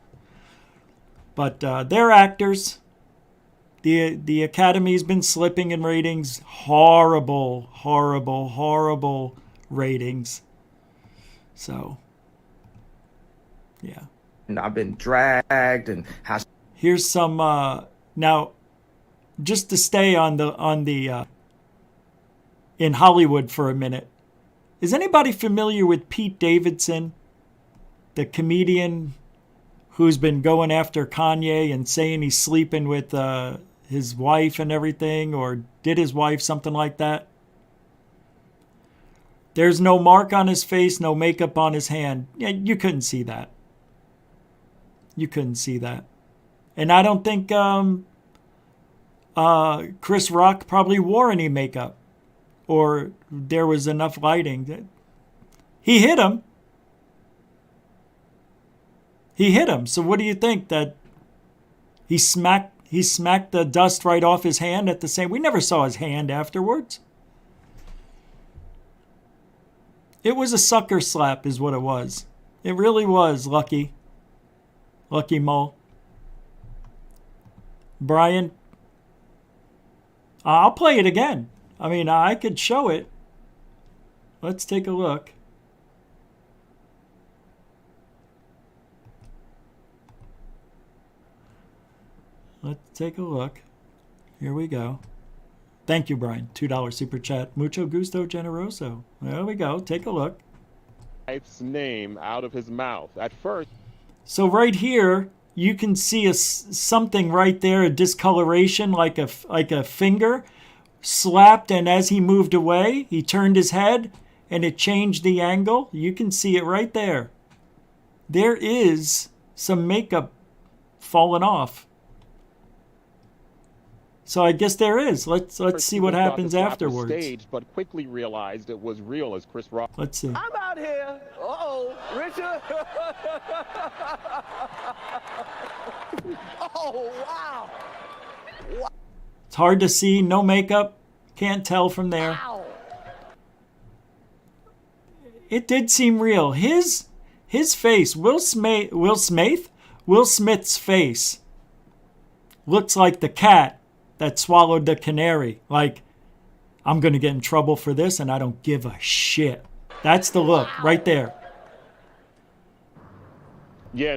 But they're actors. The Academy's been slipping in ratings. Horrible, horrible, horrible ratings. So, yeah. And I've been dragged and here's some. Now, just to stay on the in Hollywood for a minute, is anybody familiar with Pete Davidson, the comedian who's been going after Kanye and saying he's sleeping with his wife and everything, or did his wife, something like that? There's no mark on his face, no makeup on his hand. Yeah, you couldn't see that. You couldn't see that. And I don't think Chris Rock probably wore any makeup, or there was enough lighting. He hit him. He hit him. So what do you think? That he smacked the dust right off his hand at the same... We never saw his hand afterwards. It was a sucker slap is what it was. It really was, Lucky. Lucky Mole. Brian, I'll play it again. I mean, I could show it. Let's take a look. Let's take a look. Here we go. Thank you, Brian. $2 super chat. Mucho gusto generoso. There we go. Take a look. Wife's name out of his mouth. At first. So right here, you can see something right there, a discoloration like a finger slapped, and as he moved away, he turned his head and it changed the angle. You can see it right there. There is some makeup falling off. So I guess there is. Let's see what happens afterwards. Staged, but quickly realized it was real as Chris Rock. Let's see. I'm out here. Uh-oh, Richard. Oh, wow. It's hard to see. No makeup. Can't tell from there. Ow. It did seem real. His face, Will Smith's face looks like the cat that swallowed the canary. Like, I'm going to get in trouble for this and I don't give a shit. That's the look right there. Yeah.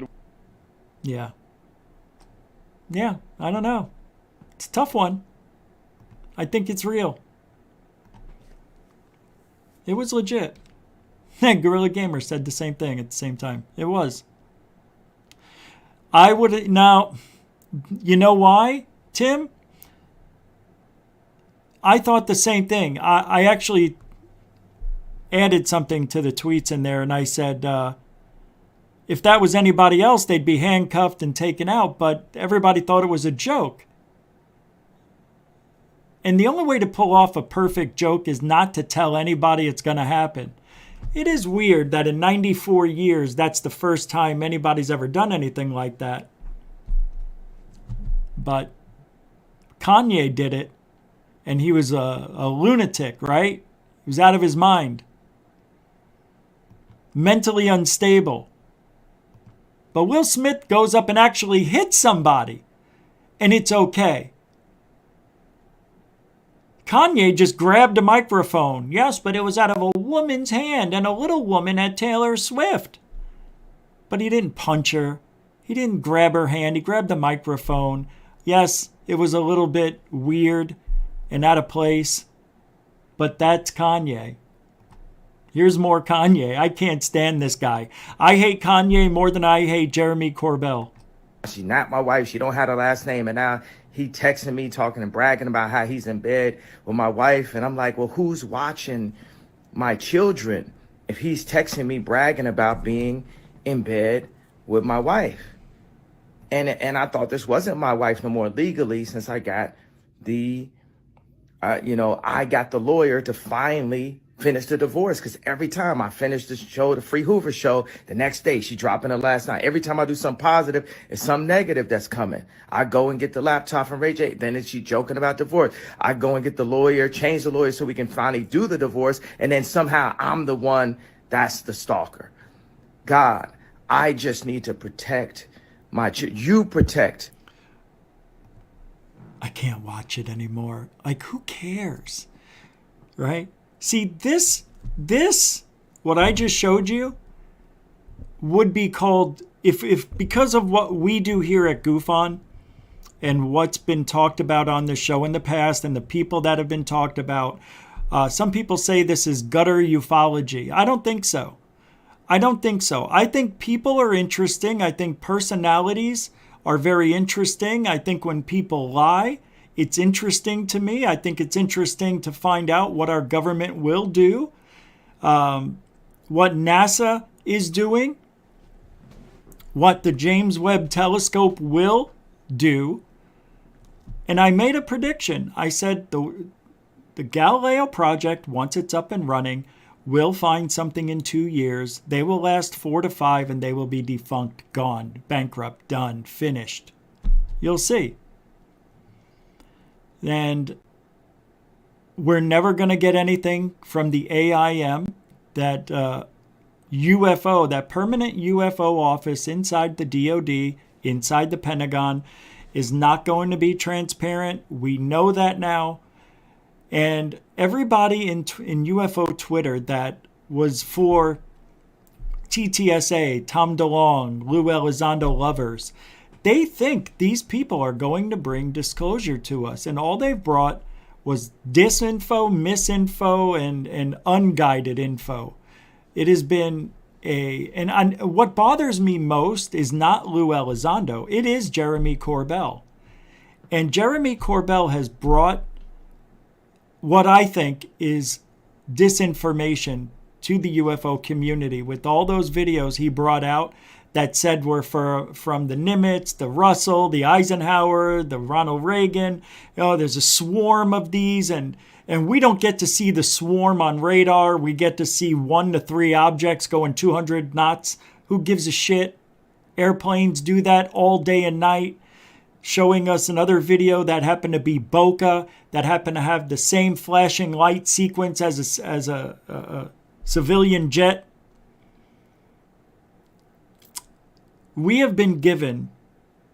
Yeah. Yeah, I don't know. It's a tough one. I think it's real. It was legit. Guerrilla Gamer said the same thing at the same time. It was. I would... Now, you know why, Tim? I thought the same thing. I actually added something to the tweets in there, and I said, if that was anybody else, they'd be handcuffed and taken out, but everybody thought it was a joke. And the only way to pull off a perfect joke is not to tell anybody it's going to happen. It is weird that in 94 years, that's the first time anybody's ever done anything like that. But Kanye did it, and he was a lunatic, right? He was out of his mind. Mentally unstable. But Will Smith goes up and actually hits somebody, and it's okay. Kanye just grabbed a microphone. Yes, but it was out of a woman's hand, and a little woman had Taylor Swift. But he didn't punch her. He didn't grab her hand. He grabbed the microphone. Yes, it was a little bit weird and out of place, but that's Kanye. Here's more Kanye. I can't stand this guy. I hate Kanye more than I hate Jeremy Corbell. She's not my wife. She don't have her last name, and now he texting me, talking and bragging about how he's in bed with my wife. And I'm like, well, who's watching my children if he's texting me bragging about being in bed with my wife? And I thought this wasn't my wife no more legally, since I got I got the lawyer to finally finish the divorce, because every time I finish the show, the Free Hoover show, the next day she dropping her last night. Every time I do something positive, it's something negative that's coming. I go and get the laptop from Ray J. Then she joking about divorce. I go and get the lawyer, change the lawyer so we can finally do the divorce. And then somehow I'm the one that's the stalker. God, I just need to protect you protect. I can't watch it anymore. Like, who cares? Right? See, this, what I just showed you would be called, if because of what we do here at GUFON and what's been talked about on the show in the past and the people that have been talked about, some people say this is gutter ufology. I don't think so. I think people are interesting. I think personalities are very interesting. I think when people lie, it's interesting to me. I think it's interesting to find out what our government will do, what NASA is doing, what the James Webb Telescope will do. And I made a prediction. I said the Galileo project, once it's up and running, will find something in 2 years. They will last 4 to 5 and they will be defunct, gone, bankrupt, done, finished. You'll see. And we're never going to get anything from the AIM, that UFO, that permanent UFO office inside the DOD, inside the Pentagon, is not going to be transparent. We know that now. And everybody in UFO Twitter that was for TTSA, Tom DeLonge, Lou Elizondo lovers, they think these people are going to bring disclosure to us. And all they've brought was disinfo, misinfo, and unguided info. It has been and what bothers me most is not Lou Elizondo. It is Jeremy Corbell. And Jeremy Corbell has brought what I think is disinformation to the UFO community with all those videos he brought out that said were from the Nimitz, the Russell, the Eisenhower, the Ronald Reagan. There's a swarm of these, and we don't get to see the swarm on radar. We get to see 1 to 3 objects going 200 knots. Who gives a shit? Airplanes do that all day and night. Showing us another video that happened to be Boca, that happened to have the same flashing light sequence as a civilian jet. We have been given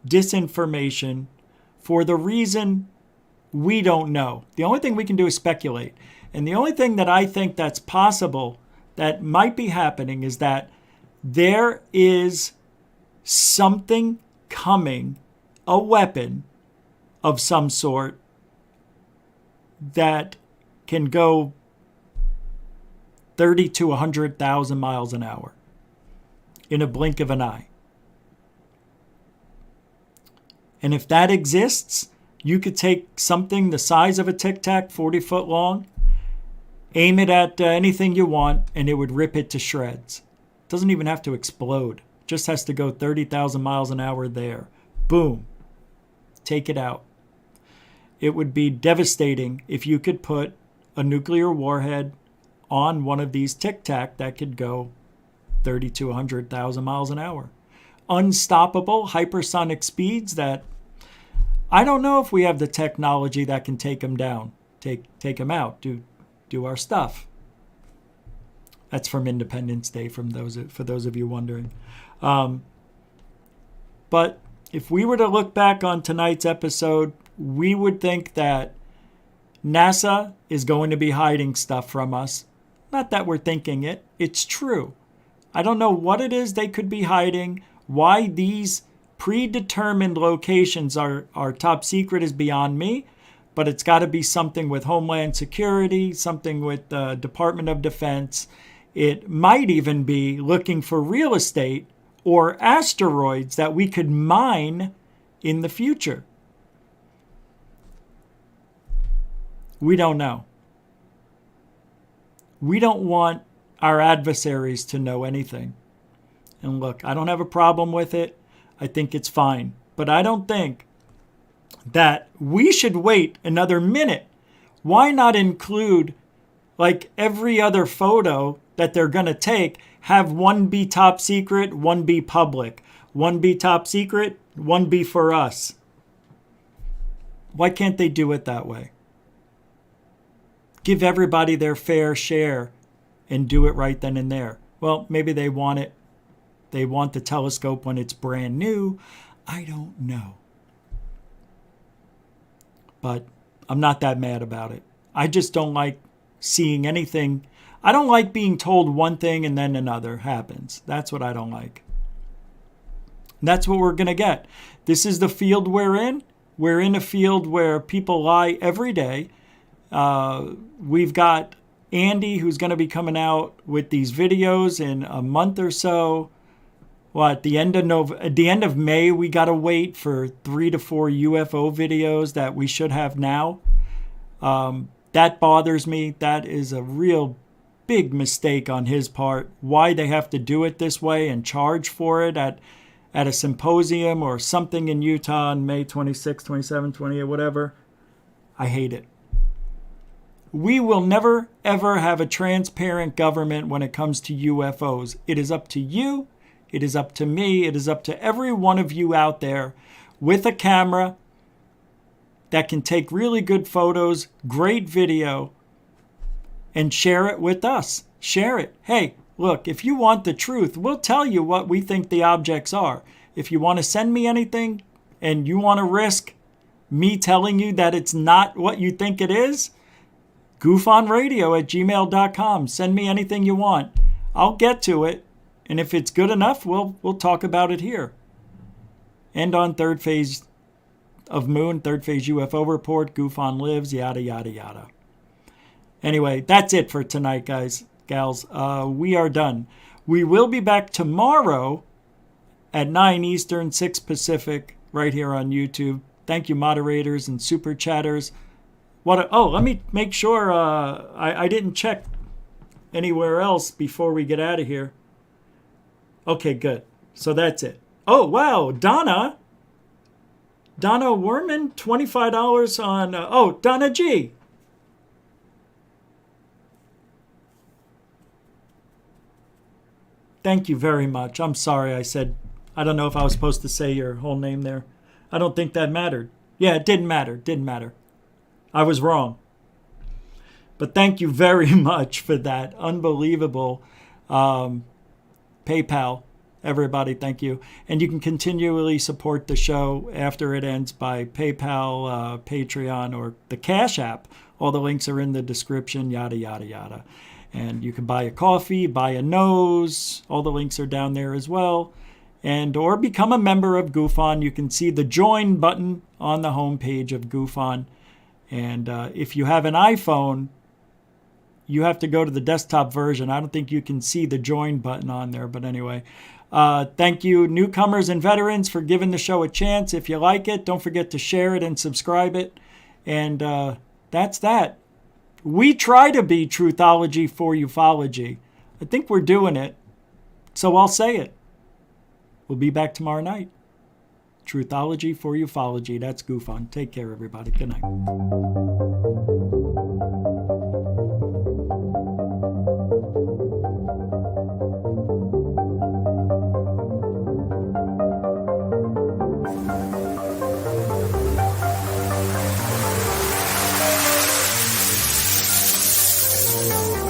disinformation for the reason we don't know. The only thing we can do is speculate. And the only thing that I think that's possible that might be happening is that there is something coming, a weapon of some sort that can go 30 to 100,000 miles an hour in a blink of an eye. And if that exists, you could take something the size of a Tic Tac, 40 foot long, aim it at anything you want, and it would rip it to shreds. It doesn't even have to explode. It just has to go 30,000 miles an hour there. Boom. Take it out. It would be devastating if you could put a nuclear warhead on one of these Tic Tac that could go 30 to 100,000 miles an hour. Unstoppable hypersonic speeds that I don't know if we have the technology that can take them down, take them out, do our stuff. That's from Independence Day, for those of you wondering. But if we were to look back on tonight's episode, we would think that NASA is going to be hiding stuff from us. Not that we're thinking it. It's true. I don't know what it is they could be hiding. Why these predetermined locations are top secret is beyond me. But it's got to be something with Homeland Security, something with the Department of Defense. It might even be looking for real estate or asteroids that we could mine in the future. We don't know. We don't want our adversaries to know anything. And look, I don't have a problem with it. I think it's fine. But I don't think that we should wait another minute. Why not include, like every other photo that they're going to take, have one be top secret, one be public. One be top secret, one be for us. Why can't they do it that way? Give everybody their fair share and do it right then and there. Well, maybe they want it. They want the telescope when it's brand new. I don't know. But I'm not that mad about it. I just don't like seeing anything. I don't like being told one thing and then another happens. That's what I don't like. And that's what we're going to get. This is the field we're in. We're in a field where people lie every day. We've got Andy, who's going to be coming out with these videos in a month or so. Well, at the end of May, we got to wait for 3 to 4 UFO videos that we should have now. That bothers me. That is a real big mistake on his part. Why they have to do it this way and charge for it at a symposium or something in Utah on May 26, 27, 28, whatever. I hate it. We will never, ever have a transparent government when it comes to UFOs. It is up to you. It is up to me. It is up to every one of you out there with a camera that can take really good photos, great video, and share it with us. Share it. Hey, look, if you want the truth, we'll tell you what we think the objects are. If you want to send me anything and you want to risk me telling you that it's not what you think it is, gufonradio@gmail.com. Send me anything you want. I'll get to it. And if it's good enough, we'll talk about it here. And on Third Phase of Moon, Third Phase UFO Report, GUFON Lives, yada, yada, yada. Anyway, that's it for tonight, guys, gals. We are done. We will be back tomorrow at 9 Eastern, 6 Pacific, right here on YouTube. Thank you, moderators and super chatters. Let me make sure I didn't check anywhere else before we get out of here. Okay, good. So that's it. Oh, wow. Donna Werman, $25 on... Donna G. Thank you very much. I'm sorry I don't know if I was supposed to say your whole name there. I don't think that mattered. Yeah, it didn't matter. I was wrong. But thank you very much for that. Unbelievable. PayPal. Everybody, thank you. And you can continually support the show after it ends by PayPal, Patreon, or the Cash App. All the links are in the description, yada, yada, yada. And you can buy a coffee, buy a nose. All the links are down there as well. Or become a member of GUFON. You can see the join button on the homepage of GUFON. And if you have an iPhone, you have to go to the desktop version. I don't think you can see the join button on there. But anyway, thank you, newcomers and veterans, for giving the show a chance. If you like it, don't forget to share it and subscribe it. And that's that. We try to be truthology for ufology. I think we're doing it. So I'll say it. We'll be back tomorrow night. Truthology for ufology. That's GUFON. Take care, everybody. Good night.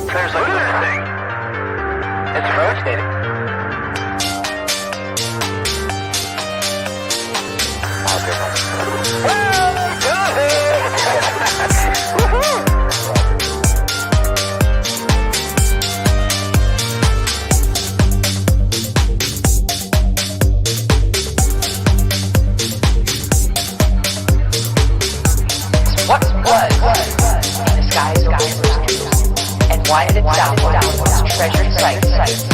There's a good thing. It's rotating. What was in the skies over and why did it sound like treasured sites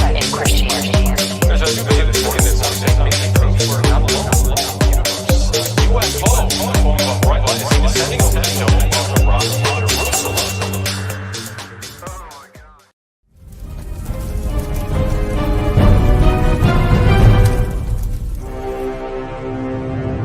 in Christianity? There's a UFO, descending over